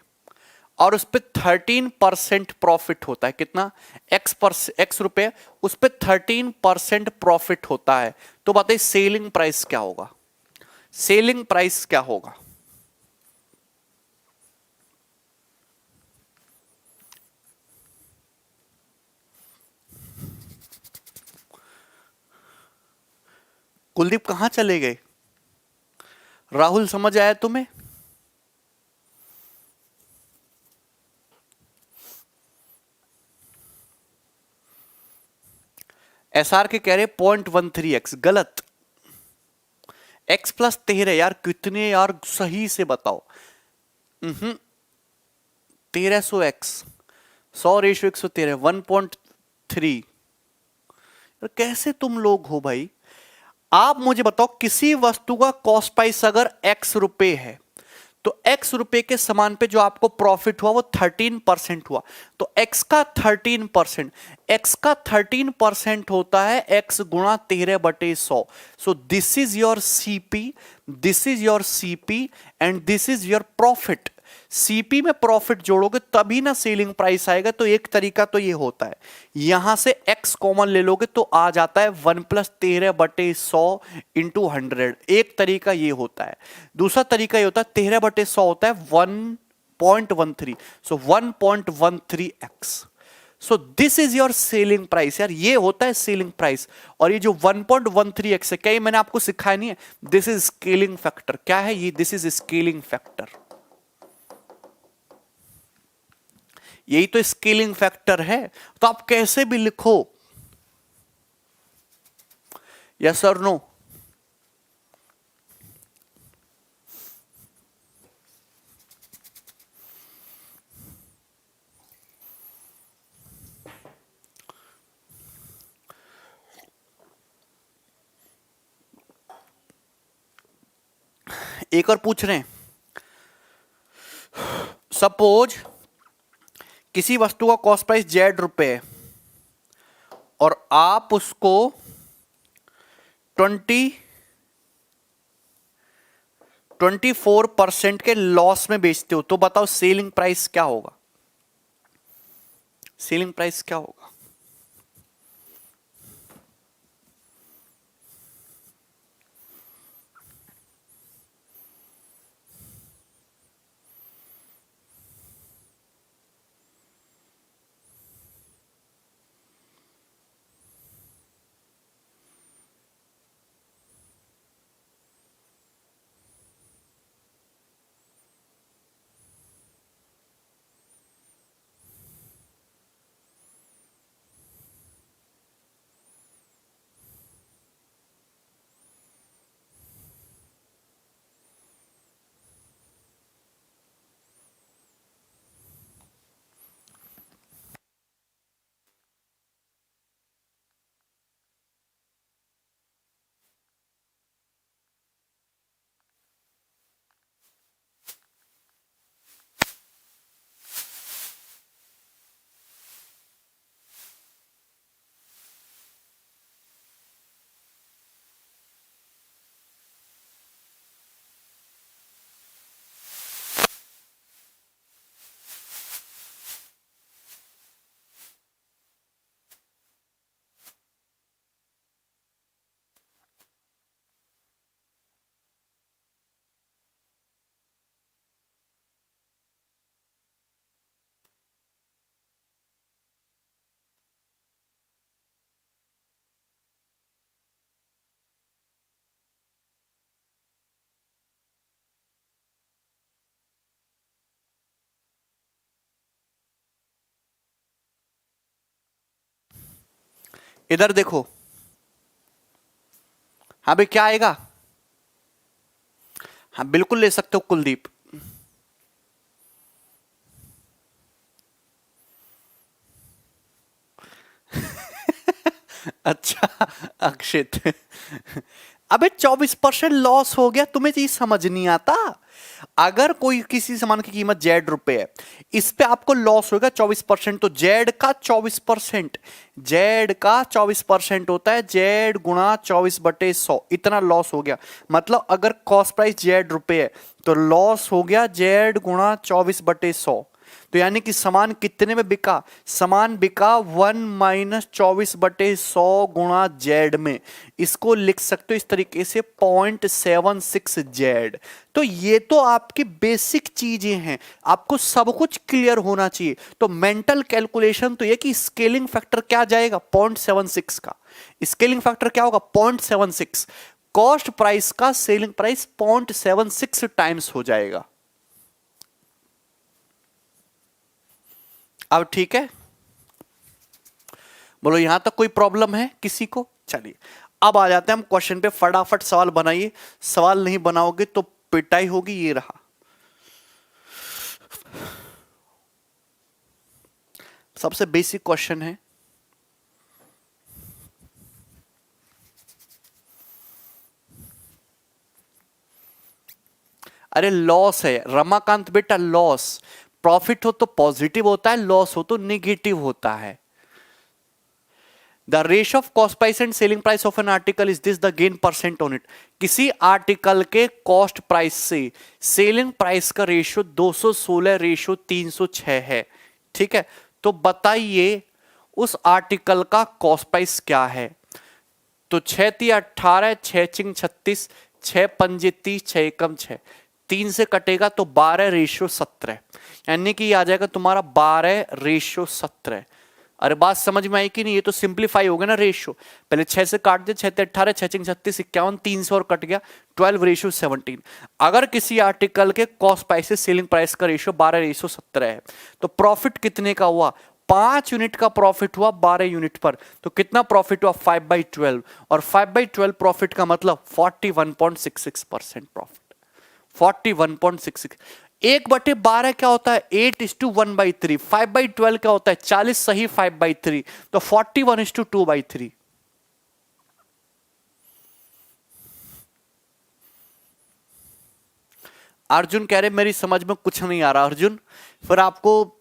और उस पर 13% प्रॉफिट होता है। कितना? एक्स रुपए, उस पर 13% प्रॉफिट होता है। तो बताइए सेलिंग प्राइस क्या होगा? सेलिंग प्राइस क्या होगा? कुलदीप कहां चले गए? राहुल समझ आया तुम्हें? एसआर के कह रहे 0.13x, गलत। x+13 यार, कितने यार, सही से बताओ। 1300x, 100:113, 1.3। कैसे तुम लोग हो भाई? आप मुझे बताओ किसी वस्तु का कॉस्ट प्राइस अगर x रुपए है तो x रुपए के सामान पे जो आपको प्रॉफिट हुआ वो 13% हुआ। तो x का 13%, x का 13% होता है x गुणा 13/100। So this is your CP, this is your CP and this is your profit. CP में प्रॉफिट जोड़ोगे तभी ना सेलिंग प्राइस आएगा। तो एक तरीका तो ये होता है, यहां से x कॉमन ले लोगे तो आ जाता है 1 + 13/100 इंटू 100। एक तरीका ये होता है। दूसरा तरीका ये होता है 13/100 होता है 1.13, सो 1.13x। So this is your selling price यार, ये होता है सेलिंग प्राइस। और ये जो 1.13x है, क्या ये मैंने आपको सिखाया नहीं है? This is scaling factor. क्या है ये? This is scaling factor. यही तो स्केलिंग फैक्टर है। तो आप कैसे भी लिखो, यस और नो। एक और पूछ रहे हैं, सपोज किसी वस्तु का कॉस्ट प्राइस ₹Z है और आप उसको 24% के लॉस में बेचते हो, तो बताओ सेलिंग प्राइस क्या होगा? सेलिंग प्राइस क्या होगा? इधर देखो, हाँ भाई क्या आएगा? हाँ बिल्कुल ले सकते हो कुलदीप। अच्छा अक्षित, अबे 24% लॉस हो गया, तुम्हें चीज समझ नहीं आता? अगर कोई किसी सामान की कीमत ₹Z है, इस पे आपको लॉस होगा 24%, तो Z का 24%, Z का 24% होता है Z गुणा 24/100, इतना लॉस हो गया। मतलब अगर कॉस्ट प्राइस ₹Z है तो लॉस हो गया Z गुणा 24/100। तो यानी कि सामान कितने में बिका? सामान बिका 1 - 24/100 गुणा Z में। इसको लिख सकते हो इस तरीके से 0.76 Z। तो ये तो आपकी बेसिक चीजें हैं, आपको सब कुछ क्लियर होना चाहिए। तो मेंटल कैलकुलेशन तो ये कि स्केलिंग फैक्टर क्या जाएगा? 0.76 का स्केलिंग फैक्टर क्या होगा? 0.76। कॉस्ट प्राइस का सेलिंग प्राइस 0.76 टाइम्स हो जाएगा। अब ठीक है, बोलो यहां तक कोई प्रॉब्लम है किसी को? चलिए अब आ जाते हैं हम क्वेश्चन पे। फटाफट सवाल बनाइए, सवाल नहीं बनाओगे तो पिटाई होगी। ये रहा सबसे बेसिक क्वेश्चन है, अरे लॉस है रमाकांत बेटा, लॉस। प्रॉफिट हो तो पॉजिटिव होता है, लॉस हो तो नेगेटिव होता है। The ratio of cost price and selling price of an article is this the gain percent on it. किसी आर्टिकल के कॉस्ट प्राइस से सेलिंग प्राइस का रेशियो 216 रेशियो 306 है, ठीक है। तो बताइए उस आर्टिकल का कॉस्ट प्राइस क्या है। तो 6 × 18, 6 × 36, 6 × 30, 6 एकम 6, 3 से कटेगा तो 12 रेशियो 17, यानी कि आ जाएगा तुम्हारा 12 रेशियो 17। अरे बात समझ में आई कि नहीं? ये तो सिंप्लीफाई हो गया ना रेशियो। पहले 6 से काट दे, 6 × 18, 6 × 36, 51, 3 से और कट गया 12 रेशियो 17। अगर किसी आर्टिकल के कॉस्ट प्राइस से सेलिंग प्राइस का रेशियो 12 रेशियो 17 है तो प्रॉफिट कितने का हुआ? 5 यूनिट का प्रॉफिट हुआ 12 यूनिट पर। तो कितना प्रॉफिट हुआ? 5/12। और 5/12 प्रॉफिट का मतलब 41.66% प्रॉफिट। 41.66। 1/12 क्या होता है? 8:1/3। 5/12 क्या होता है? 40 सही 5/3, तो 41:2/3। अर्जुन कह रहे मेरी समझ में कुछ नहीं आ रहा। अर्जुन फिर आपको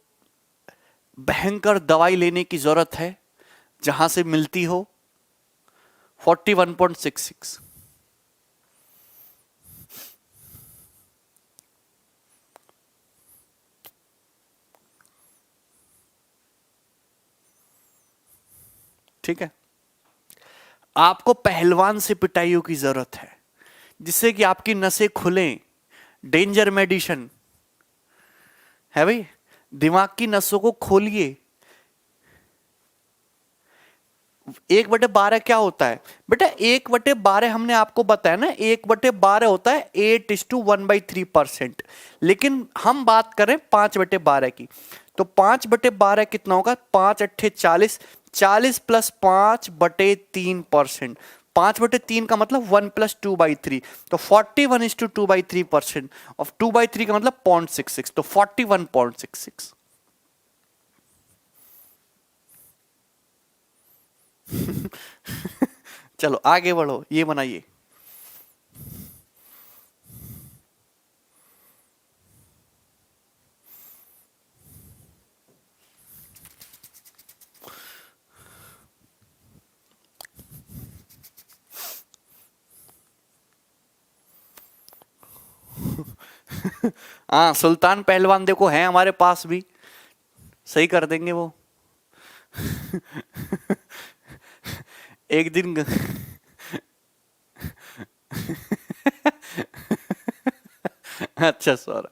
भयंकर दवाई लेने की जरूरत है जहां से मिलती हो। 41.66। ठीक है, आपको पहलवान से पिटाइयों की जरूरत है जिससे कि आपकी नसें खुलें। डेंजर मेडिसिन है भाई, दिमाग की नसों को खोलिए। 1/12 क्या होता है बेटा? 1/12 हमने आपको बताया ना, 1/12 होता है 8:1/3%। लेकिन हम बात करें 5/12 की, तो 5/12 कितना होगा? 5 × 8 = 40, 40 + 5/3%। 5/3 का मतलब 1 + 2/3, तो 41:2/3% ऑफ 2/3 का मतलब 0.66, तो 41.66। चलो आगे बढ़ो, ये बनाइए। हाँ सुल्तान पहलवान देखो हैं हमारे पास भी, सही कर देंगे वो। एक दिन अच्छा सौरभ,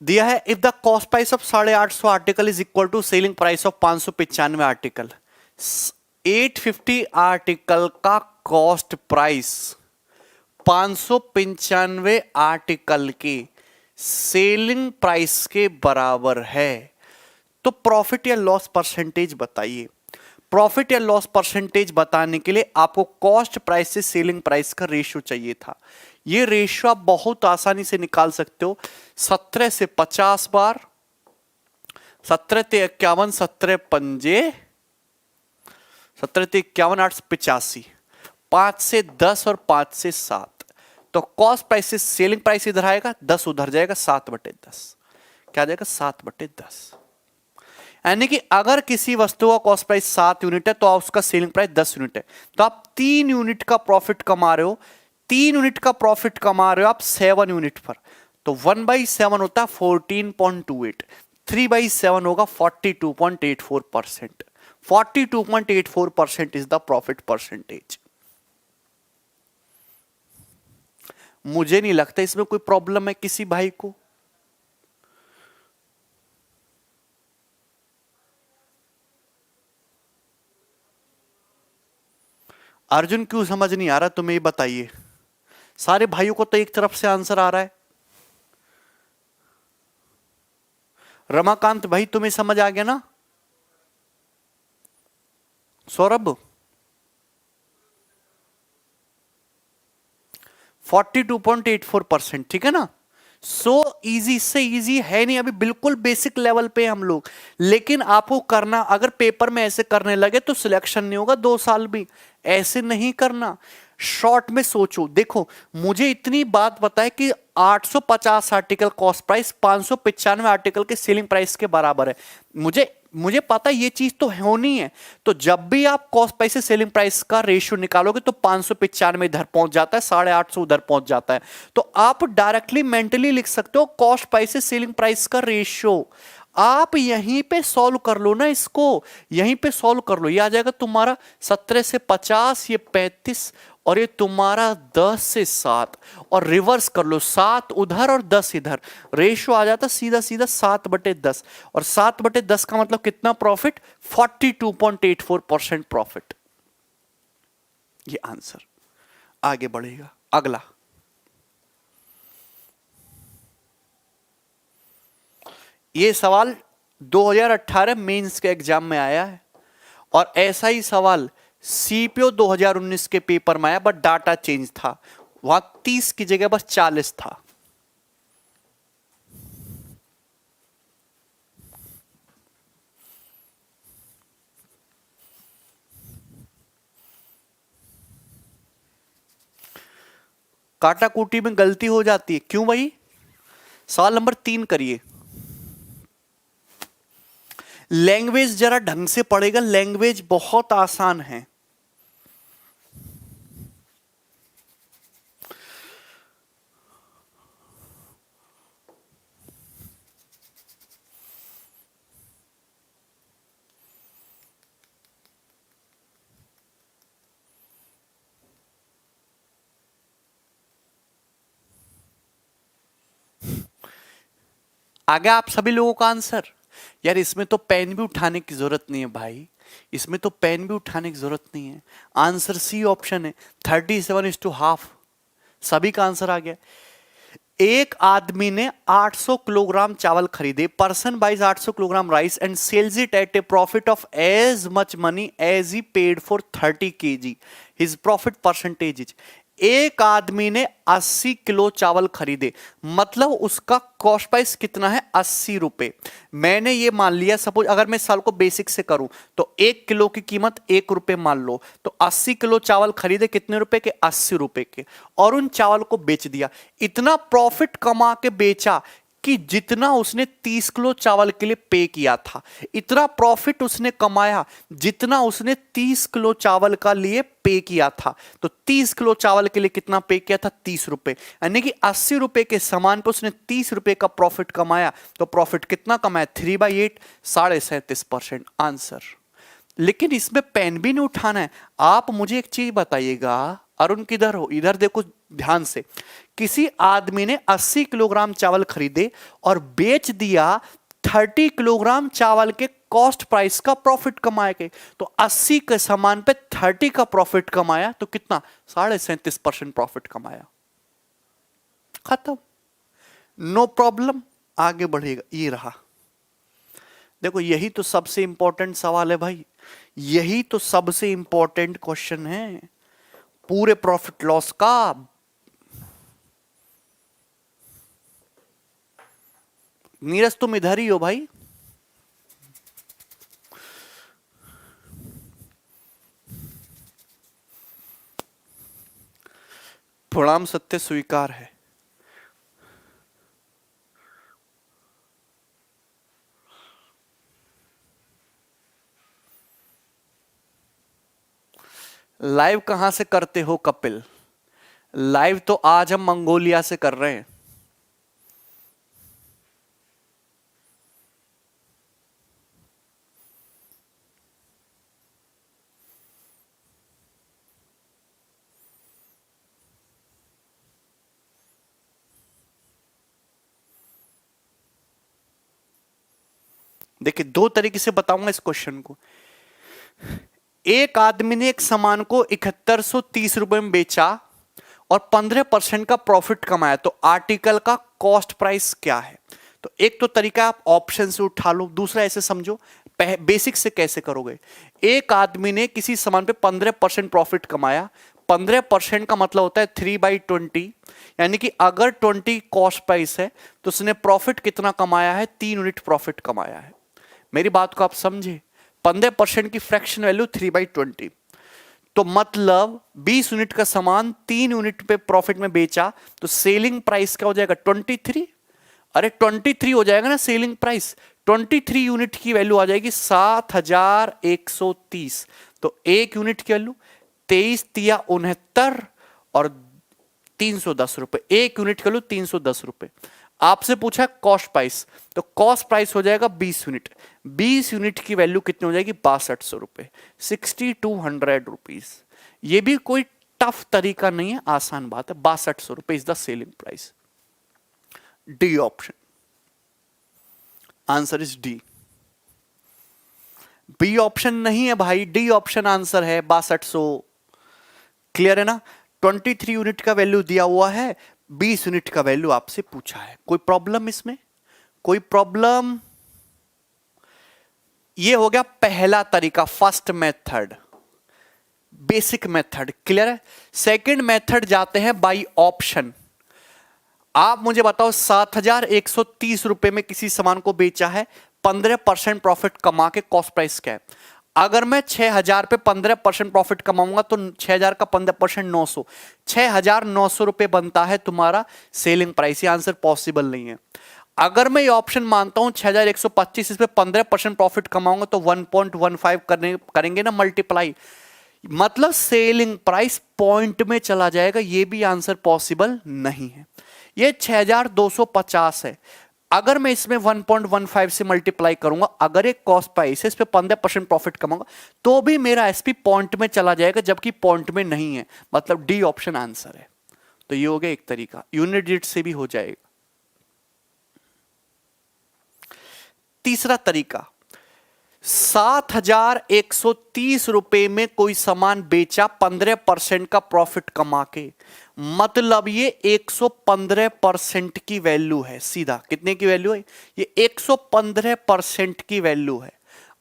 दिया है if the cost price of 850 article is equal to selling price of 595 article. 850 article का कॉस्ट प्राइस 595 आर्टिकल के सेलिंग प्राइस के बराबर है, तो प्रॉफिट या लॉस परसेंटेज बताइए। प्रॉफिट या लॉस परसेंटेज बताने के लिए आपको कॉस्ट प्राइस से सेलिंग प्राइस का रेशियो चाहिए था। ये रेशियो आप बहुत आसानी से निकाल सकते हो। 17 से 50 बार, 17 × 51, 17 पंजे 17 × 51, 8 85, 5 से 10 और 5 से 7, तो कॉस्ट प्राइस से सेलिंग प्राइस इधर आएगा, 10 उधर जाएगा, 7/10 क्या जाएगा? 7/10। यानी कि अगर किसी वस्तु का कॉस्ट प्राइस 7 यूनिट है तो उसका सेलिंग प्राइस 10 यूनिट है, तो आप 3 यूनिट का प्रॉफिट कमा रहे हो। 3 यूनिट का प्रॉफिट कमा रहे हो आप 7 यूनिट पर, तो 1/7 होता है 14.28। 3/7 होगा 42.84%। 42.84% इज द प्रॉफिट परसेंटेज। मुझे नहीं लगता इसमें कोई प्रॉब्लम है किसी भाई को। अर्जुन क्यों समझ नहीं आ रहा तुम्हें, ये बताइए। सारे भाइयों को तो एक तरफ से आंसर आ रहा है। रमाकांत भाई तुम्हें समझ आ गया ना? सौरभ 42.84%, ठीक है ना? सो इजी, इससे इजी है नहीं, अभी बिल्कुल बेसिक लेवल पे हम लोग। लेकिन आपको करना, अगर पेपर में ऐसे करने लगे तो सिलेक्शन नहीं होगा 2 साल भी। ऐसे नहीं करना, शॉर्ट में सोचो। देखो मुझे इतनी बात पता है कि 850 आर्टिकल कॉस्ट प्राइस 595 आर्टिकल के सेलिंग प्राइस के बराबर है। मुझे पता है ये चीज तो होनी है। तो जब भी आप कॉस्ट प्राइस से सेलिंग प्राइस का रेशियो निकालोगे तो 595 इधर पहुंच जाता है, 850 उधर पहुंच जाता है। तो आप डायरेक्टली मेंटली लिख सकते हो कॉस्ट प्राइस से सेलिंग प्राइस का रेशियो। आप यहीं पे सॉल्व कर लो ना, इसको यहीं पे सॉल्व कर लो। ये आ जाएगा तुम्हारा 17 से 50, ये 35, और ये तुम्हारा 10 से 7, और रिवर्स कर लो 7 उधर और 10 इधर। रेशियो आ जाता सीधा सीधा 7/10, और 7/10 का मतलब कितना प्रॉफिट? 42.84% प्रॉफिट। ये आंसर। आगे बढ़ेगा अगला। ये सवाल 2018 मेंस के एग्जाम में आया है, और ऐसा ही सवाल सीपीओ 2019 के पेपर में आया, बट डाटा चेंज था। वहां 30 की जगह बस 40 था। काटाकूटी में गलती हो जाती है, क्यों भाई? सवाल नंबर 3 करिए। लैंग्वेज जरा ढंग से पढ़ेगा, लैंग्वेज बहुत आसान है। आगे आप सभी लोगों का आंसर। यार इसमें तो पेन भी उठाने की जरूरत नहीं है भाई, इसमें तो पेन भी उठाने की जरूरत नहीं है। आंसर सी ऑप्शन है, 37:1/2। सभी का आंसर आ गया। एक आदमी ने 800 किलोग्राम चावल खरीदे, person buys 800 kilogram rice and sells it at a profit of as much money as he paid for 30 kg। His profit percentage is. एक आदमी ने 80 किलो चावल खरीदे, मतलब उसका कॉस्ट प्राइस कितना है? 80 रुपए। मैंने ये मान लिया, सपोज अगर मैं साल को बेसिक से करूं तो 1 किलो की कीमत 1 रुपए मान लो, तो 80 किलो चावल खरीदे कितने रुपए के? 80 रुपए के, और उन चावल को बेच दिया। इतना प्रॉफिट कमा के बेचा कि जितना उसने 30 किलो चावल के लिए पे किया था। इतना प्रॉफिट उसने कमाया जितना उसने 30 किलो चावल का लिए पे किया था। तो 30 किलो चावल के लिए कितना पे किया था? 30 रुपए। यानी कि 80 रुपए के सामान पर उसने 30 रुपए का प्रॉफिट कमाया। तो प्रॉफिट कितना कमाया? 3/8, 37.5% आंसर। लेकिन इसमें पेन भी नहीं उठाना है। आप मुझे एक चीज बताइएगा, अरुण किधर हो? इधर देखो ध्यान से। किसी आदमी ने 80 किलोग्राम चावल खरीदे और बेच दिया 30 किलोग्राम चावल के कॉस्ट प्राइस का प्रॉफिट कमाए के। तो 80 के सामान पे 30 का प्रॉफिट कमाया, तो कितना? 37.5% प्रॉफिट कमाया। खत्म, नो प्रॉब्लम। आगे बढ़ेगा, ये रहा। देखो यही तो सबसे इंपॉर्टेंट सवाल है भाई, यही तो सबसे इंपॉर्टेंट क्वेश्चन है पूरे प्रॉफिट लॉस का। नीरज तुम इधर ही हो भाई। प्रणाम, सत्य स्वीकार है। लाइव कहां से करते हो कपिल? लाइव तो आज हम मंगोलिया से कर रहे हैं। देखिए दो तरीके से बताऊंगा इस क्वेश्चन को। एक आदमी ने एक सामान को 7130 रुपए में बेचा और 15% का प्रॉफिट कमाया, तो आर्टिकल का कॉस्ट प्राइस क्या है? तो एक तो तरीका आप ऑप्शन से उठा लो, दूसरा ऐसे समझो बेसिक से कैसे करोगे। एक आदमी ने किसी सामान पे 15% प्रॉफिट कमाया, 15% का मतलब होता है 3/20, यानी कि अगर 20 कॉस्ट प्राइस है तो उसने प्रॉफिट कितना कमाया है? 3 यूनिट प्रॉफिट कमाया है। मेरी बात को आप समझे, 15% की फ्रैक्शन वैल्यू 3/20, तो मतलब 20 यूनिट का सामान 3 यूनिट पे प्रॉफिट में बेचा, तो सेलिंग प्राइस क्या हो जाएगा? 23। अरे 23 हो जाएगा ना सेलिंग प्राइस। 23 यूनिट की वैल्यू आ जाएगी 7130। तो एक यूनिट की वैल्यू 23 तिया 69 और 310 रुपए। एक यूनिट की वैल्यू 310 रुपए। आपसे पूछा कॉस्ट प्राइस, तो कॉस्ट प्राइस हो जाएगा 20 यूनिट। 20 यूनिट की वैल्यू कितनी हो जाएगी? 6200 रुपए, 6200 रुपीज। ये भी कोई टफ तरीका नहीं है, आसान बात है। 6200 रुपए is the selling price. D option, answer is D. B option नहीं है भाई, डी ऑप्शन आंसर है 6200। क्लियर है ना? 23 यूनिट का वैल्यू दिया हुआ है, 20 यूनिट का वैल्यू आपसे पूछा है। कोई प्रॉब्लम इसमें? कोई प्रॉब्लम? ये हो गया पहला तरीका, first method, basic method. Clear है? सेकंड मेथड जाते हैं बाय ऑप्शन। आप मुझे बताओ 7130 रुपए में किसी सामान को बेचा है, 15% प्रॉफिट कमा के कॉस्ट प्राइस क्या है? अगर मैं 6000 पे 15% प्रॉफिट कमाऊंगा तो 6000 का 15% 900, 6900 रुपए बनता है तुम्हारा सेलिंग प्राइस। ये आंसर पॉसिबल नहीं है। अगर मैं ये ऑप्शन मानता हूं 6125, इस पे 15% प्रॉफिट कमाऊंगा तो 1.15 करेंगे ना मल्टीप्लाई, मतलब सेलिंग प्राइस पॉइंट में चला जाएगा। ये भी आंसर पॉसिबल नहीं है। ये 6250 है। अगर मैं इसमें 1.15 से मल्टीप्लाई करूंगा, अगर एक कॉस्ट प्राइस है, इस पे 15% प्रॉफिट कमाऊंगा, तो भी मेरा एसपी पॉइंट में चला जाएगा, जबकि पॉइंट में नहीं है। मतलब डी ऑप्शन आंसर है। तो ये हो गया एक तरीका, यूनिट डिजिट से भी हो जाएगा। तीसरा तरीका, 7130 रुपए में कोई सामान बेचा 15% का प्रॉफिट कमा के, मतलब ये 115% की वैल्यू है। सीधा कितने की वैल्यू है? ये 115% की वैल्यू है।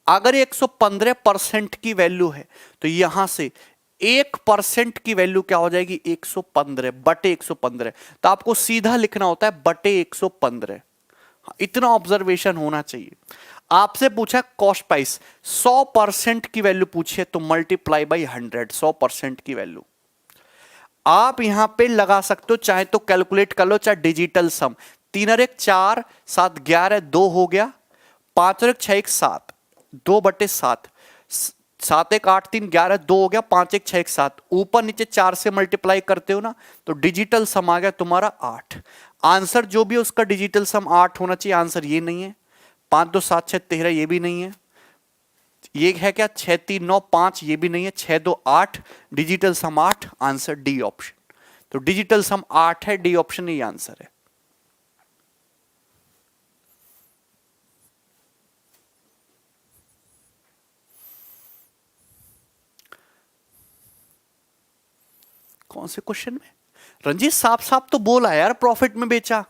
अगर 115% की वैल्यू है तो यहां से 1% की वैल्यू क्या हो जाएगी? 115 बटे 115। तो आपको सीधा लिखना होता है बटे 115। इतना ऑब्जर्वेशन होना चाहिए। आपसे पूछा कॉस्ट प्राइस, 100% की वैल्यू पूछी है तो मल्टीप्लाई बाई 100, 100% की वैल्यू। आप यहां पे लगा सकते हो, चाहे तो कैलकुलेट कर लो, चाहे डिजिटल सम। 3 और 1 4, 7 11, 2 हो गया, 5 और 1 6 1 7, 2/7, 7 1 8 3 11, 2 हो गया, 5 1 6 1 7, ऊपर नीचे 4 से मल्टीप्लाई करते हो ना, तो डिजिटल सम आ गया तुम्हारा 8। आंसर जो भी है उसका डिजिटल सम 8 होना चाहिए। आंसर ये नहीं है। 5 2 7 6 13, ये भी नहीं है। ये है क्या? 6 3 9 5, ये भी नहीं है। 6 2 8, डिजिटल सम 8। Answer D option. तो डिजिटल सम 8 है, डी ऑप्शन ही आंसर है। कौन से क्वेश्चन में? रंजीत साफ साफ तो बोला यार, प्रॉफिट में बेचा।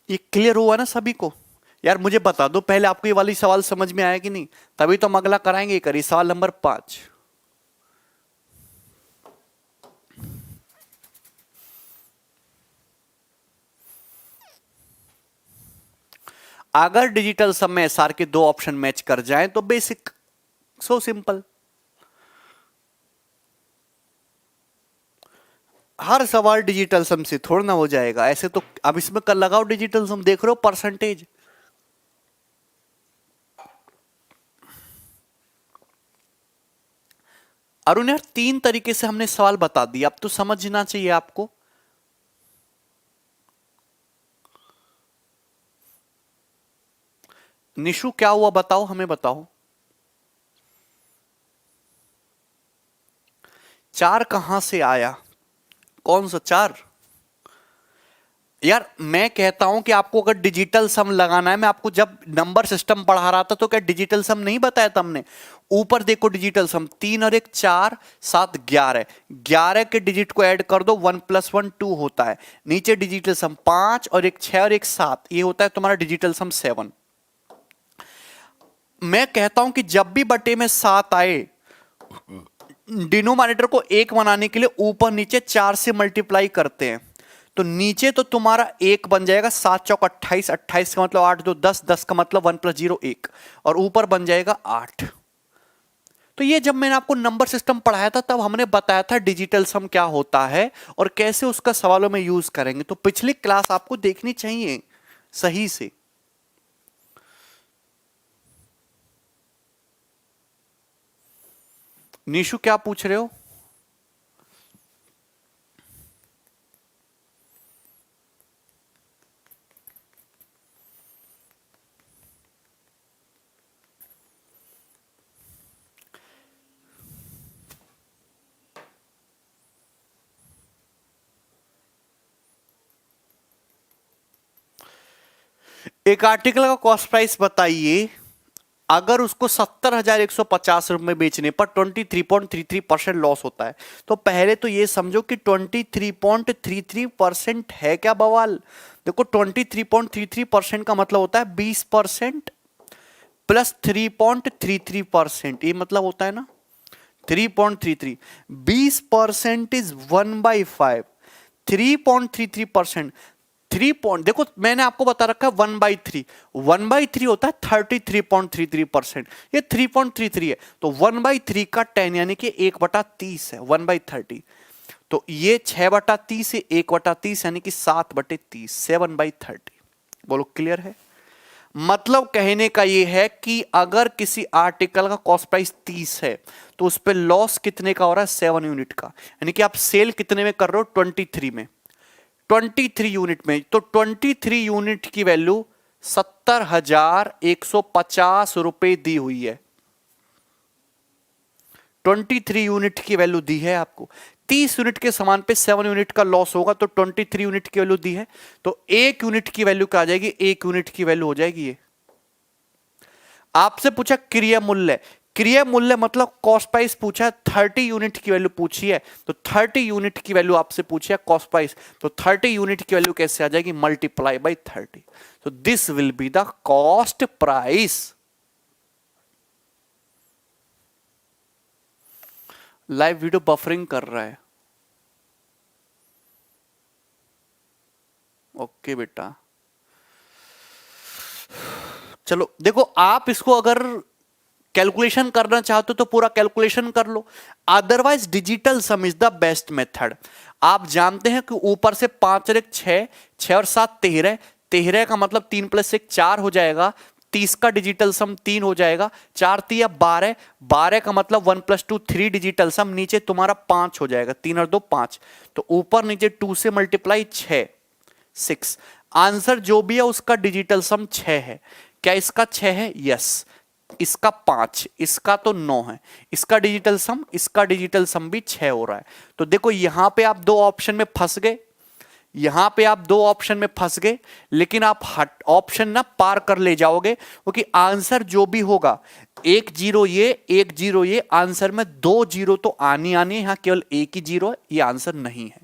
ये क्लियर हुआ ना सभी को? यार मुझे बता दो पहले, आपको ये वाली सवाल समझ में आया कि नहीं? तभी तो हम अगला कराएंगे। करिए सवाल नंबर 5। अगर डिजिटल सम में एसआर के दो ऑप्शन मैच कर जाएं तो बेसिक, सो सिंपल। हर सवाल डिजिटल सम से थोड़ा ना हो जाएगा ऐसे। तो अब इसमें कर लगाओ डिजिटल सम, देख रहे हो परसेंटेज। अरुण यार 3 तरीके से हमने सवाल बता दिया, अब तो समझना चाहिए आपको। निशु क्या हुआ बताओ, हमें बताओ। 4 कहां से आया? कौन सा 4? यार मैं कहता हूं कि आपको अगर डिजिटल सम लगाना है, मैं आपको जब नंबर सिस्टम पढ़ा रहा था तो क्या डिजिटल सम नहीं बताया था हमने? ऊपर देखो डिजिटल सम, 3 और 1 4, 7 11, 11 के डिजिट को ऐड कर दो, 1 + 1 2 होता है। नीचे डिजिटल सम 5 और 1 6 और 1 7, ये होता है तुम्हारा डिजिटल सम 7। मैं कहता हूं कि जब भी बटे में 7 आए, डिनोमिनेटर को 1 बनाने के लिए ऊपर नीचे 4 से मल्टीप्लाई करते हैं। तो नीचे तो तुम्हारा 1 बन जाएगा, 7 चौक 28, 28 का मतलब 8 2 10, 10 का मतलब 1 + 0 1, और ऊपर बन जाएगा 8। तो ये जब मैंने आपको नंबर सिस्टम पढ़ाया था तब हमने बताया था डिजिटल सम क्या होता है और कैसे उसका सवालों में यूज करेंगे। तो पिछली क्लास आपको देखनी चाहिए सही से। निशु क्या पूछ रहे हो? एक आर्टिकल का कॉस्ट प्राइस बताइए, अगर उसको 70,150 रुपए में बेचने पर 23.33% लॉस होता है। तो पहले तो ये समझो कि 23.33% है क्या बवाल? देखो 23.33% का मतलब होता है 20% प्लस 3.33%, ये मतलब होता है ना 3.33। 20% इज 1/5, 3.33%। 3 देखो मैंने आपको बता रखा है 1/3, 1/3 होता है 33.33%, ये 3.33 है। तो 1/3 का 10 यानी कि 1/30 है, 1/30। तो ये 6/30 से 1/30 यानी कि 7/30, 7/30। बोलो क्लियर है? मतलब कहने का ये है कि अगर किसी आर्टिकल का कॉस्ट प्राइस 30 है तो उस पर लॉस कितने का हो रहा है? 7 यूनिट का। यानी कि आप सेल कितने में कर रहे हो? 23 में, 23 यूनिट में। तो 23 यूनिट की वैल्यू 70,150 रुपए दी हुई है। 23 यूनिट की वैल्यू दी है आपको। 30 यूनिट के सामान पे 7 यूनिट का लॉस होगा तो 23 यूनिट की वैल्यू दी है। तो 1 यूनिट की वैल्यू क्या आ जाएगी? 1 यूनिट की वैल्यू हो जाएगी ये। आपसे पूछा क्रिया मूल्य, क्रिया मूल्य मतलब कॉस्ट प्राइस पूछा, 30 यूनिट की वैल्यू पूछी है तो 30 यूनिट की वैल्यू आपसे पूछी है कॉस्ट प्राइस। तो 30 यूनिट की वैल्यू कैसे आ जाएगी? Multiply by 30। तो this will be the cost price. Live video buffering कर रहा है। ओके बेटा, चलो देखो, आप इसको अगर कैलकुलेशन करना चाहते हो तो पूरा कैलकुलेशन कर लो, otherwise digital sum is the best method. आप जानते हैं कि ऊपर से 5 और 1 6, 6 और 7 13, 13 का मतलब 3 + 1 4 हो जाएगा। 30 का डिजिटल सम 3 हो जाएगा, 4 3 12, 12 का मतलब 1 + 2 3 डिजिटल सम, नीचे तुम्हारा 5 हो जाएगा, 3 और 2 5। तो ऊपर नीचे 2 से मल्टीप्लाई 6, 6। आंसर जो भी है उसका डिजिटल सम 6 है। क्या इसका 6 है? यस। इसका 5, इसका तो 9 है। इसका डिजिटल सम भी 6 हो रहा है। तो देखो यहां पे आप दो ऑप्शन में फंस गए, यहां पे आप दो ऑप्शन में फंस गए, लेकिन आप हट ऑप्शन ना पार कर ले जाओगे, क्योंकि आंसर जो भी होगा, 1 0 ये 1 0 ये, आंसर में 2 जीरो तो आनी आनी है, यहां केवल एक ही जीरो है, ये आंसर नहीं है,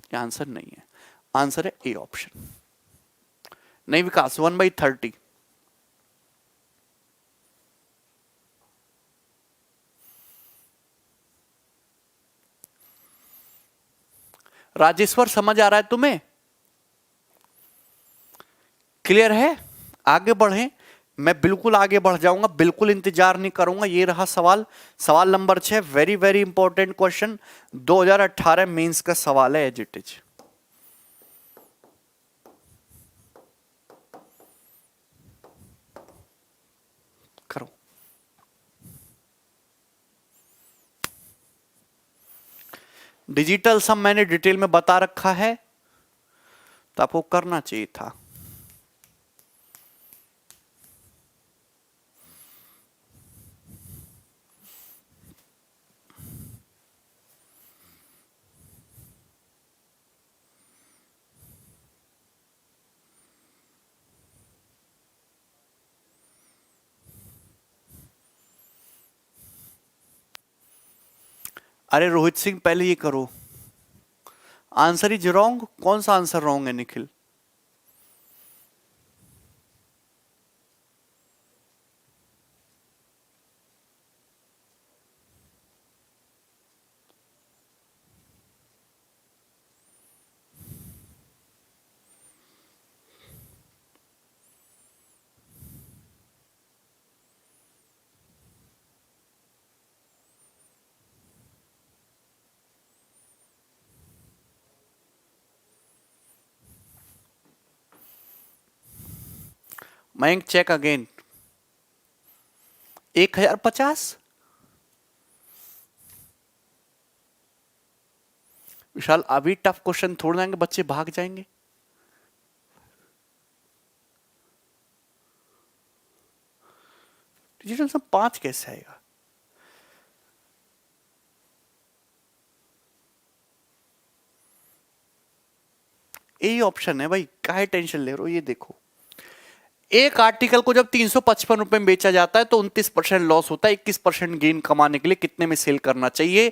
ये आंसर नहीं है। आंसर है ए ऑप्शन। नहीं विकास, 1/30। राजेश्वर समझ आ रहा है तुम्हें? क्लियर है? आगे बढ़े, मैं बिल्कुल आगे बढ़ जाऊंगा, बिल्कुल इंतजार नहीं करूंगा। ये रहा सवाल, सवाल नंबर 6, very very important question, 2018 mains का सवाल है, एज इट इज। करो। डिजिटल सम मैंने डिटेल में बता रखा है, तो आपको करना चाहिए था। अरे रोहित सिंह पहले ये करो, आंसर इज रॉन्ग। कौन सा आंसर रॉन्ग है निखिल? Mayank check again. 1050। विशाल अभी टफ क्वेश्चन थोड़ देंगे, बच्चे भाग जाएंगे। डिजिटल सम 5 कैसे आएगा? यही ऑप्शन है भाई, काहे टेंशन ले रहे हो? ये देखो, एक आर्टिकल को जब 355 रुपए में बेचा जाता है तो 29% लॉस होता है। 21% गेन कमाने के लिए कितने में सेल करना चाहिए?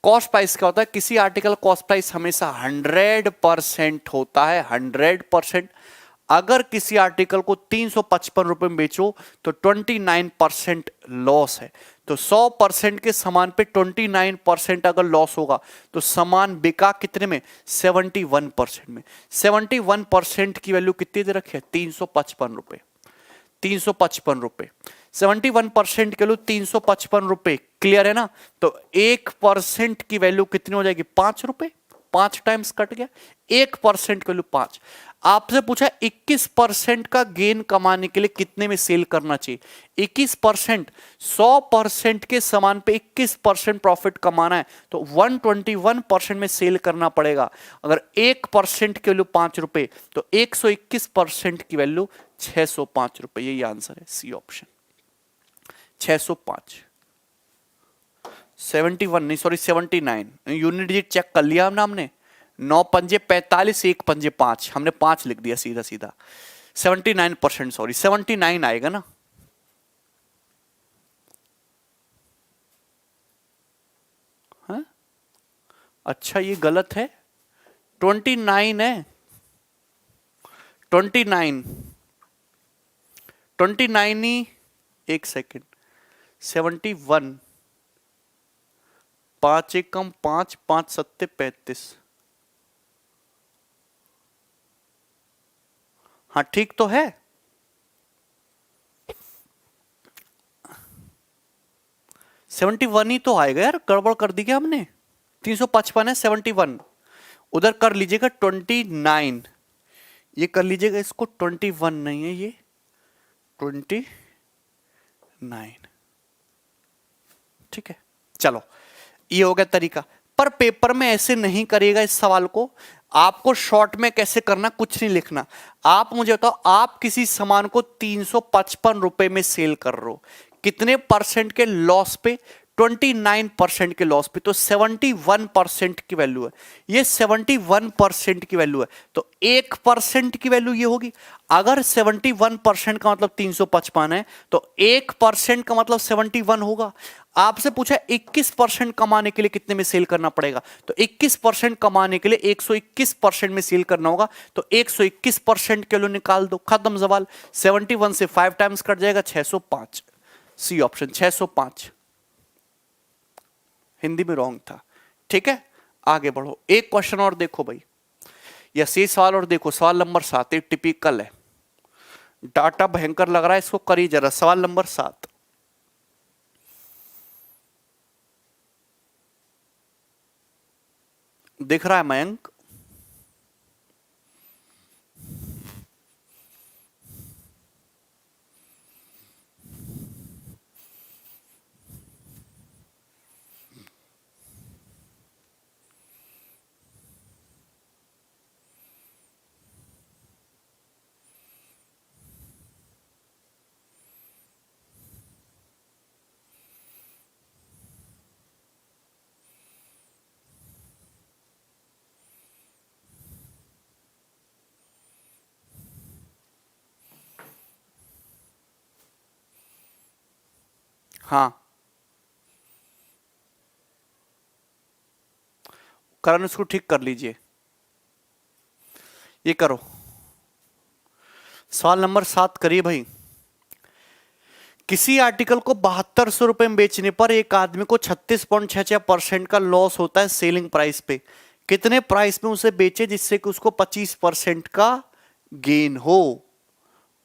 कॉस्ट प्राइस क्या होता है? किसी आर्टिकल कॉस्ट प्राइस हमेशा 100% होता है, 100%। अगर किसी आर्टिकल को 355 रुपए में बेचो तो 29% लॉस है। तो 100% के सामान पे 29% अगर लॉस होगा तो सामान बिका कितने में? 71% में। 71% की वैल्यू कितनी दे रखी है? 355 रुपए। 355 रुपए, 71% के लिए 355 रुपए। क्लियर है ना? तो 1% की वैल्यू कितनी हो जाएगी? 5 रुपए। 5 टाइम्स कट गया। 1% की वैल्यू 5। आपसे पूछा 21% का गेन कमाने के लिए कितने में सेल करना चाहिए? 21%, 100% के सामान पे 21% प्रॉफिट कमाना है तो 121% में सेल करना पड़ेगा। अगर 1% की वैल्यू 5 रुपए तो 121% की वैल्यू 605 रुपए। यही आंसर है, सी ऑप्शन 605। 71 नहीं, सॉरी 79। यूनिट डिजिट चेक कर लिया हमने। 9 पंजे 45, 1 पंजे 5, हमने 5 लिख दिया सीधा सीधा। 79%, सॉरी 79 आएगा ना? हाँ? अच्छा ये गलत है, 29 है। 29, 29 ही। एक सेकेंड, 71, 5 एकम 5, 5 सत्ते 35। हाँ ठीक तो है। 71 ही तो आएगा यार, गड़बड़ कर दी क्या हमने? 355 है, 71 उधर कर लीजिएगा। 29 ये कर लीजिएगा, इसको 21 नहीं है, ये 29। ठीक है, चलो ये हो गया तरीका। पर पेपर में ऐसे नहीं करेगा इस सवाल को। आपको शॉर्ट में कैसे करना, कुछ नहीं लिखना। आप मुझे बताओ, आप किसी सामान को 355 रुपए में सेल कर रहे हो, कितने परसेंट के लॉस पे? 29% के लॉस पे। तो 71% की वैल्यू है, ये 71% की वैल्यू है। तो 1% की वैल्यू ये होगी। अगर 71% का मतलब 355 है तो 1% का मतलब 71 होगा। आपसे पूछा 21% कमाने के लिए कितने में सेल करना पड़ेगा, तो 21% कमाने के लिए 121% में सेल करना होगा। तो 121% के लिए निकाल दो, खत्म सवाल। 71 से 5 टाइम्स कट जाएगा, 605। C option 605। हिंदी में रॉन्ग था। ठीक है, आगे बढ़ो। एक क्वेश्चन और देखो भाई, या सी सवाल और देखो, सवाल नंबर 7। एक टिपिकल है, डाटा भयंकर लग रहा है, इसको करिए जरा। सवाल नंबर 7 दिख रहा है मयंक? हाँ करण इसको ठीक कर लीजिए, ये करो। सवाल नंबर 7 करिए भाई। किसी आर्टिकल को 7200 रुपए में बेचने पर एक आदमी को 36.66% का लॉस होता है सेलिंग प्राइस पे। कितने प्राइस में उसे बेचे जिससे कि उसको 25% का गेन हो?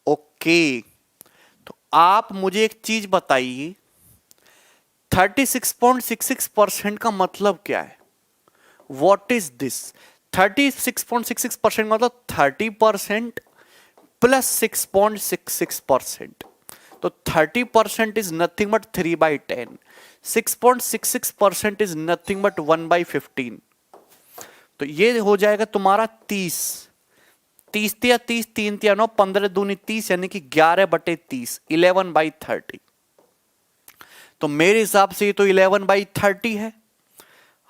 ओके, तो आप मुझे एक चीज बताइए, 36.66% का मतलब क्या है? What is this? 36.66% मतलब 30% प्लस 6.66%। तो 30% is nothing but 3/10, 6.66% is nothing but 1/15। तो ये हो जाएगा तुम्हारा 30, 30 या 30 3 या 9, 15 दूनी 30 यानी कि 11/30, 11/30। तो मेरे हिसाब से ये तो 11/30 है।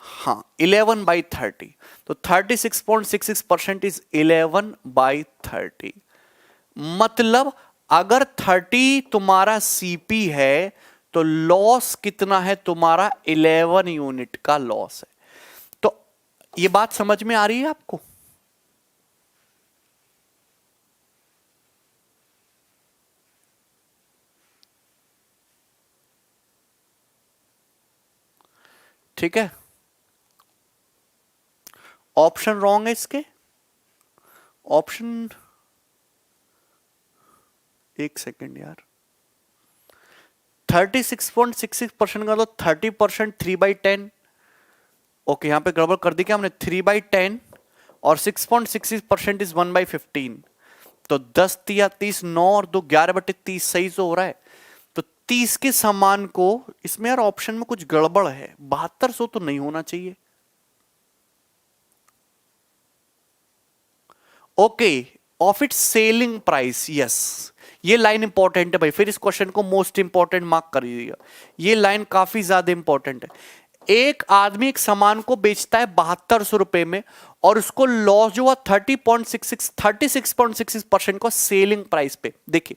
हाँ 11/30, तो 36.66% इज 11/30। मतलब अगर 30 तुम्हारा सीपी है तो लॉस कितना है तुम्हारा? 11 यूनिट का लॉस है। तो ये बात समझ में आ रही है आपको? ठीक है, ऑप्शन रॉन्ग है इसके। ऑप्शन, एक सेकेंड यार, 36.66% का तो 30% 3/10। ओके, यहां पे गड़बड़ कर दी क्या हमने? 3/10 और 6.66% इज 1/15। तो 10 या 30, 9 और 2 11/30 सही तो हो रहा है। तो 30 के समान को, इसमें यार ऑप्शन में कुछ गड़बड़ है, 7200 तो नहीं होना चाहिए। Okay, of it selling price, yes, ये लाइन इंपॉर्टेंट है भाई, फिर इस क्वेश्चन को मोस्ट इंपॉर्टेंट मार्क करिएगा। ये लाइन काफी ज्यादा इंपॉर्टेंट है। एक आदमी एक सामान को बेचता है 7200 रुपए में और उसको लॉस जो हुआ 36.66% का सेलिंग प्राइस पे। देखिए,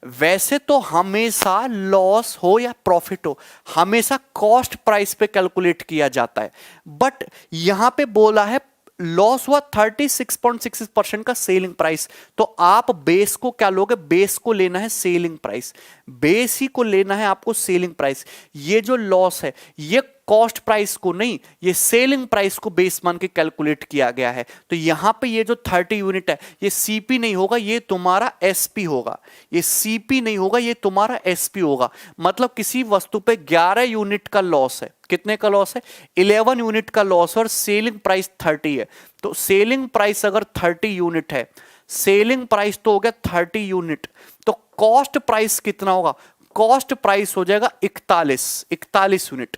वैसे तो हमेशा लॉस हो या प्रॉफिट हो, हमेशा कॉस्ट प्राइस पे कैलकुलेट किया जाता है, बट यहां पे बोला है लॉस हुआ 36.66% का सेलिंग प्राइस। तो आप बेस को क्या लोगे? बेस को लेना है सेलिंग प्राइस, बेस ही को लेना है आपको सेलिंग प्राइस। ये जो लॉस है ये कॉस्ट प्राइस को नहीं, ये सेलिंग प्राइस को बेस मान के कैलकुलेट किया गया है। तो यहां पे ये जो 30 यूनिट है ये सीपी नहीं होगा, ये तुम्हारा एसपी होगा। ये सीपी नहीं होगा, ये तुम्हारा एसपी होगा। मतलब किसी वस्तु पे 11 यूनिट का लॉस है। कितने का लॉस है? 11 यूनिट का लॉस और सेलिंग प्राइस 30 है। तो सेलिंग प्राइस अगर 30 यूनिट है, सेलिंग प्राइस तो हो गया 30 यूनिट, तो कॉस्ट प्राइस कितना होगा? कॉस्ट प्राइस हो जाएगा 41 यूनिट।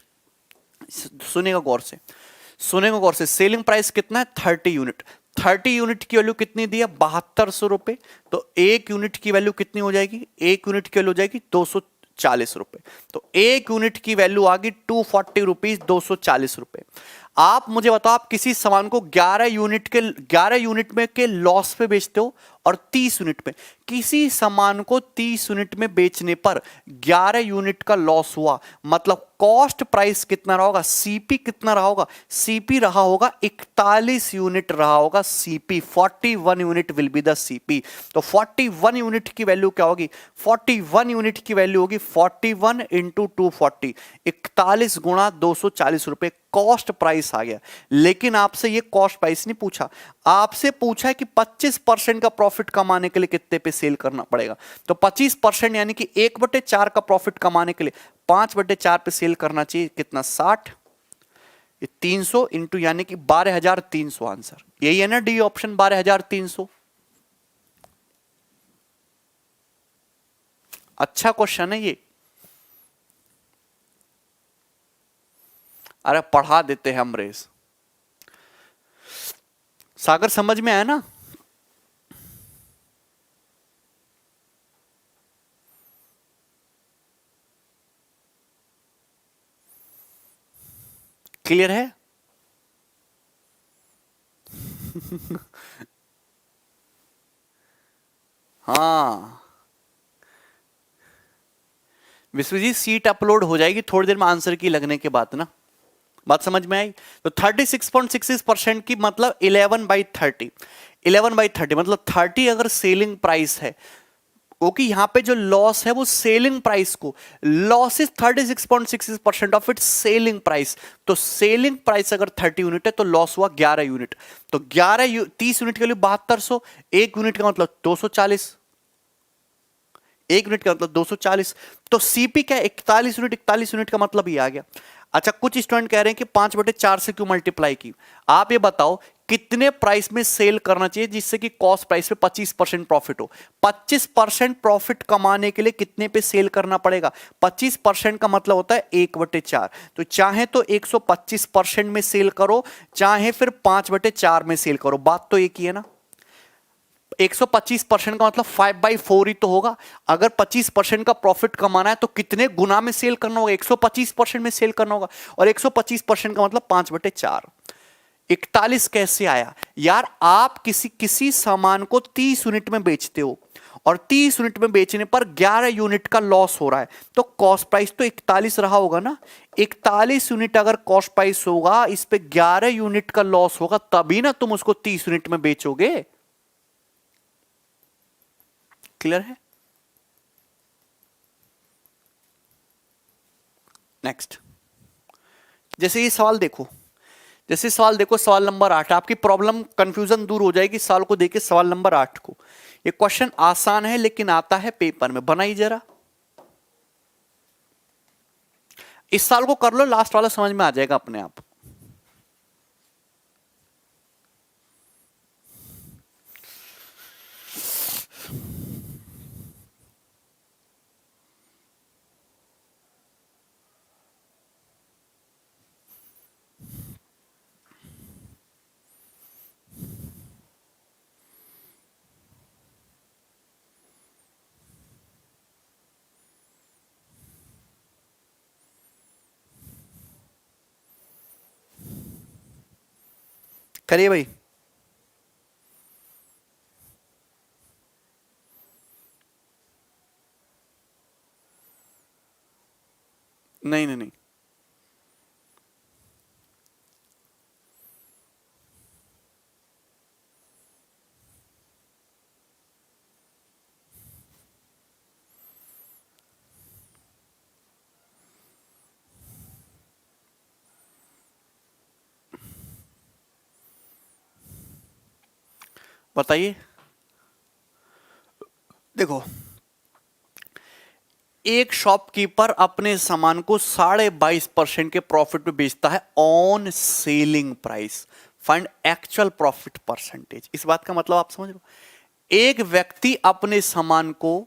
सुनेगा गौर से, सुनेगा गौर से, सेलिंग प्राइस कितना है? 30 यूनिट। 30 यूनिट की वैल्यू कितनी दी है? 7200 रुपए। तो एक यूनिट की वैल्यू कितनी हो जाएगी? एक यूनिट की वैल्यू हो जाएगी 240 रुपए। तो एक यूनिट की वैल्यू आ गई 240 रुपीज, 240 रुपए। आप मुझे बताओ, आप किसी सामान को 11 यूनिट में के लॉस पे बेचते हो और 30 यूनिट में, किसी सामान को 30 यूनिट में बेचने पर 11 यूनिट का लॉस हुआ, मतलब कॉस्ट प्राइस कितना रहा होगा? सीपी कितना रहा होगा? सीपी रहा होगा 41 यूनिट रहा होगा CP. 41 unit will be the CP. तो 41 यूनिट की वैल्यू क्या होगी? 41 यूनिट की वैल्यू होगी 41 इंटू 240, 41 गुणा 240 रुपए कॉस्ट प्राइस आ गया। लेकिन आपसे ये कॉस्ट प्राइस नहीं पूछा, आपसे पूछा है कि 25% का प्रॉफिट कमाने के लिए कितने पे सेल करना पड़ेगा। तो 25% यानी कि 1/4 का प्रॉफिट कमाने के लिए 5/4 पे सेल करना चाहिए। कितना? 60, 300 इंटू यानी कि 12,300 आंसर। यही है ना डी ऑप्शन, 12,300। अच्छा क्वेश्चन है ये। अरे पढ़ा देते हैं अमरेश। सागर समझ में आया ना? क्लियर है? हाँ विश्वजीत, सीट अपलोड हो जाएगी थोड़ी देर में आंसर की लगने के बाद ना, बात समझ में आई? तो 36.66% की मतलब 11/30, 11/30 मतलब 30 अगर सेलिंग प्राइस है, क्योंकि यहां पे जो लॉस है वो सेलिंग प्राइस को, loss is 36.66% of its selling price. तो सेलिंग प्राइस अगर 30 यूनिट है तो लॉस हुआ 11 यूनिट। तो 30 यूनिट के लिए 7200, एक यूनिट का मतलब 240, एक यूनिट का मतलब 240। तो सीपी क्या है? 41 यूनिट, 41 यूनिट का मतलब ये आ गया। अच्छा, कुछ स्टूडेंट कह रहे हैं कि 5/4 से क्यों मल्टीप्लाई की? आप ये बताओ कितने प्राइस में सेल करना चाहिए जिससे कि कॉस्ट प्राइस पे 25% प्रॉफिट हो? 25% प्रॉफिट कमाने के लिए कितने पे सेल करना पड़ेगा? 25% का मतलब होता है 1/4। तो चाहे तो 125% में सेल करो, चाहे फिर 5/4 में सेल करो, बात तो एक ही है ना। 125% का मतलब 5/4 ही तो होगा। अगर 25% का प्रॉफिट कमाना है तो कितने गुना में सेल करना होगा? 125% में सेल करना होगा। और 125% का मतलब 5/4। 41 कैसे आया यार? आप किसी सामान को 30 यूनिट में बेचते हो और 30 यूनिट में बेचने पर 11 यूनिट का लॉस हो रहा है, तो कॉस्ट प्राइस तो 41 रहा होगा ना। 41 यूनिट अगर कॉस्ट प्राइस होगा, इस पे 11 यूनिट का लॉस होगा, तभी ना तुम उसको 30 यूनिट में बेचोगे। क्लियर है? नेक्स्ट, जैसे ये सवाल देखो, सवाल नंबर 8। आपकी प्रॉब्लम कंफ्यूजन दूर हो जाएगी सवाल को देखिए, सवाल नंबर 8 को। ये क्वेश्चन आसान है लेकिन आता है पेपर में, बनाइए जरा। इस साल को कर लो, लास्ट वाला समझ में आ जाएगा अपने आप। करिए भाई। नहीं नहीं नहीं, बताइए। देखो, एक शॉपकीपर अपने सामान को 22.5% के प्रॉफिट में बेचता है on selling price. Find actual profit percentage. इस बात का मतलब आप समझ रहे हो? एक व्यक्ति अपने सामान को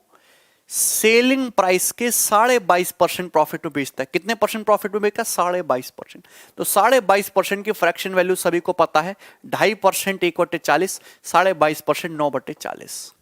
सेलिंग प्राइस के 22.5% प्रॉफिट में बेचता है। कितने परसेंट प्रॉफिट में बेचता है? 22.5%। तो 22.5% की फ्रैक्शन वैल्यू सभी को पता है, 2.5% 1/40, 22% 9/40।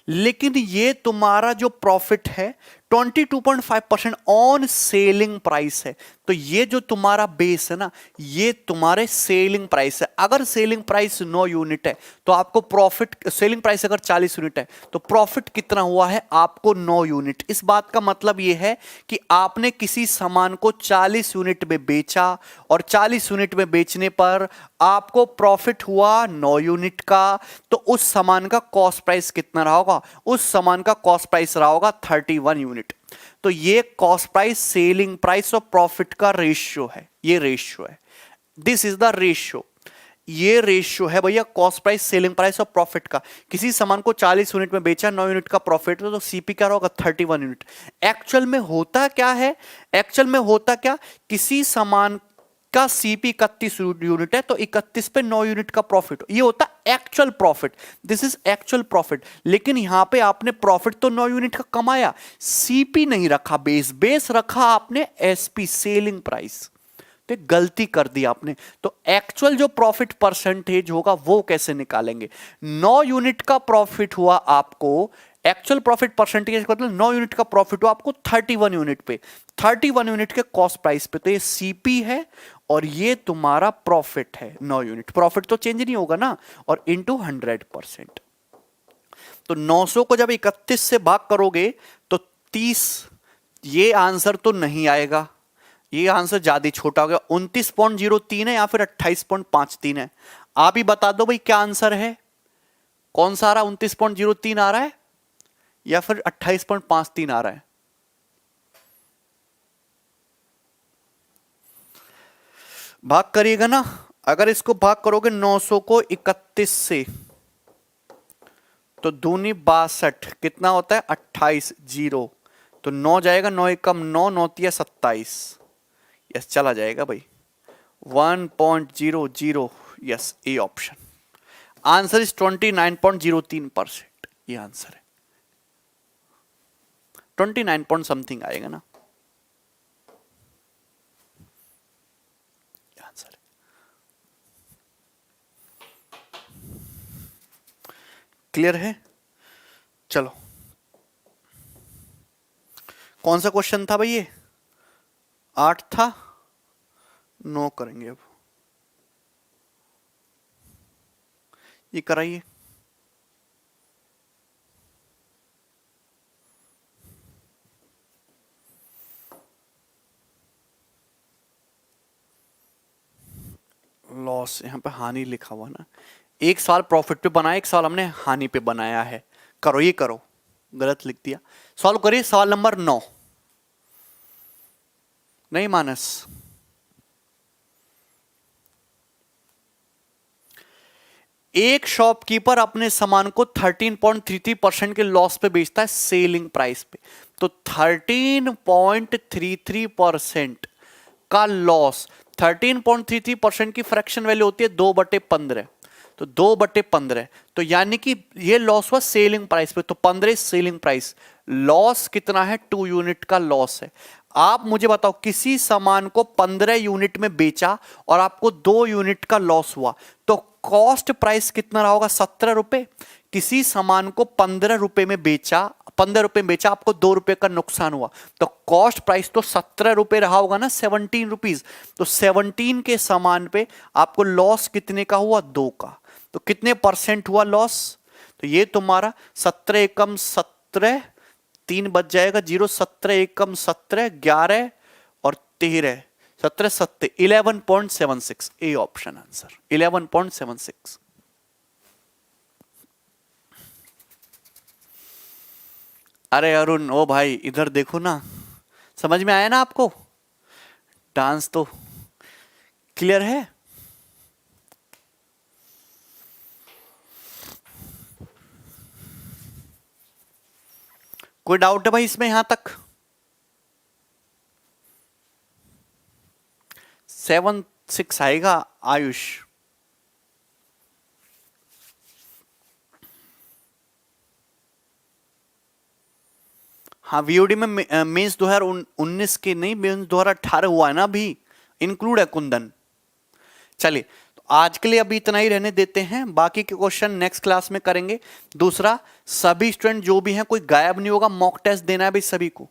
लेकिन ये तुम्हारा जो प्रॉफिट है 22.5% ऑन सेलिंग प्राइस है। तो ये जो तुम्हारा बेस है ना, ये तुम्हारे सेलिंग प्राइस है। अगर सेलिंग प्राइस 9 यूनिट है तो आपको प्रॉफिट, सेलिंग प्राइस अगर 40 यूनिट है तो प्रॉफिट कितना हुआ है आपको? 9 यूनिट। इस बात का मतलब ये है कि आपने किसी सामान को 40 यूनिट में बेचा और 40 यूनिट में बेचने पर आपको प्रॉफिट हुआ 9 यूनिट का। तो उस सामान का कॉस्ट प्राइस कितना रहा होगा? उस सामान का कॉस्ट प्राइस रहा होगा 31 यूनिट। तो ये कॉस्ट प्राइस सेलिंग प्राइस और प्रॉफिट का रेशियो है, ये रेशियो है, दिस इज द रेशियो। ये रेशियो है भैया कॉस्ट प्राइस सेलिंग प्राइस और प्रॉफिट का। किसी सामान को 40 यूनिट में बेचा, 9 यूनिट का प्रॉफिट, तो सीपी क्या होगा? 31 यूनिट। एक्चुअल में होता क्या है? एक्चुअल में होता क्या, किसी सामान का सीपी 31 यूनिट है तो 31 पे 9 यूनिट का प्रॉफिट, ये होता actual profit. This is actual profit. लेकिन यहां पे आपने प्रॉफिट तो 9 यूनिट का कमाया, सीपी नहीं रखा, बेस रखा आपने एसपी, सेलिंग प्राइस। तो गलती कर दी आपने। तो एक्चुअल जो प्रॉफिट परसेंटेज होगा वो कैसे निकालेंगे? 9 यूनिट का प्रॉफिट हुआ आपको, एक्चुअल प्रॉफिट परसेंटेज मतलब 9 यूनिट का प्रॉफिट हुआ आपको 31 यूनिट पे, 31 यूनिट के कॉस्ट प्राइस पे। तो ये सीपी है और ये तुम्हारा प्रॉफिट है 9 यूनिट। प्रॉफिट तो चेंज नहीं होगा ना, और इंटू 100%। तो 900 को जब 31 से भाग करोगे तो 30, ये आंसर तो नहीं आएगा। ये आंसर ज्यादा छोटा हो गया। 29.03 है या फिर 28.53 है? आप ही बता दो भाई क्या आंसर है, कौन सा आ रहा है? 29.03 आ रहा है या फिर 28.53 आ रहा है? भाग करिएगा ना। अगर इसको भाग करोगे 900 को 31 से तो दूनी 62 कितना होता है? 28 जीरो, तो 9 जाएगा, 9 एकम 9, 9 तिया 27, यस चला जाएगा भाई 1.00, yes A option. Answer is 29.03%, ये आंसर है। 29 पॉइंट समथिंग आएगा ना, आंसर है। क्लियर है? चलो कौन सा क्वेश्चन था भाई ये? 8 था, 9 करेंगे अब। ये कराइए। लॉस यहां पे हानि लिखा हुआ ना, एक सवाल प्रॉफिट पे बनाया, एक सवाल हमने हानि पे बनाया है। करो ये करो, गलत लिख दिया। सॉल्व करिए सवाल नंबर 9। नहीं मानस, एक शॉपकीपर अपने सामान को 13.33% के लॉस पे बेचता है सेलिंग प्राइस पे, तो 13.33% का लॉस, 13.33% की फ्रैक्शन वैल्यू होती है 2/15, तो 2/15, तो यानी कि ये लॉस हुआ सेलिंग प्राइस पे, तो 15 सेलिंग प्राइस, लॉस कितना है? 2 यूनिट का लॉस है। आप मुझे बताओ किसी सामान को 15 यूनिट में बेचा और आपको 2 यूनिट का लॉस हुआ, तो कॉस्ट प्राइस कितना रहा होगा? 17 रुपए। किसी सामान को 15 रुपए में बेचा, 15 रुपए में बेचा, आपको 2 रुपए का नुकसान हुआ, तो कॉस्ट प्राइस तो 17 रुपए रहा होगा ना, 17 रुपीज। तो 17 के सामान पे आपको लॉस कितने का हुआ? 2 का। तो कितने परसेंट हुआ लॉस? तो ये तुम्हारा 17 एकम 17, 3 बच जाएगा 0, 17 एकम 17, 11 और 13, 17 7 11.76, ए ऑप्शन आंसर 11.76। अरे अरुण ओ भाई इधर देखो ना, समझ में आया ना आपको? डांस तो क्लियर है? कोई डाउट है भाई इसमें यहां तक? 7-6 आएगा आयुष। हाँ वीओडी में मेंस 2019 के नहीं, मेंस 2018 हुआ है ना, अभी इंक्लूड है कुंदन। चलिए तो आज के लिए अभी इतना ही रहने देते हैं, बाकी के क्वेश्चन नेक्स्ट क्लास में करेंगे। दूसरा, सभी स्टूडेंट जो भी हैं कोई गायब नहीं होगा, मॉक टेस्ट देना है भाई सभी को,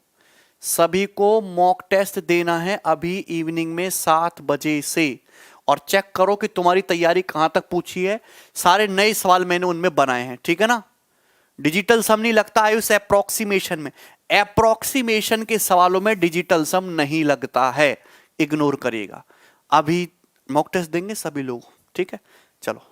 सभी को मॉक टेस्ट देना है अभी इवनिंग में 7 बजे से, और चेक करो कि तुम्हारी तैयारी कहां तक पूछी है। सारे नए सवाल मैंने उनमें बनाए हैं, ठीक है ना? डिजिटल सम नहीं लगता है उस एप्रोक्सीमेशन में, एप्रोक्सीमेशन के सवालों में डिजिटल सम नहीं लगता है, इग्नोर करिएगा। अभी मॉक टेस्ट देंगे सभी लोग, ठीक है? चलो।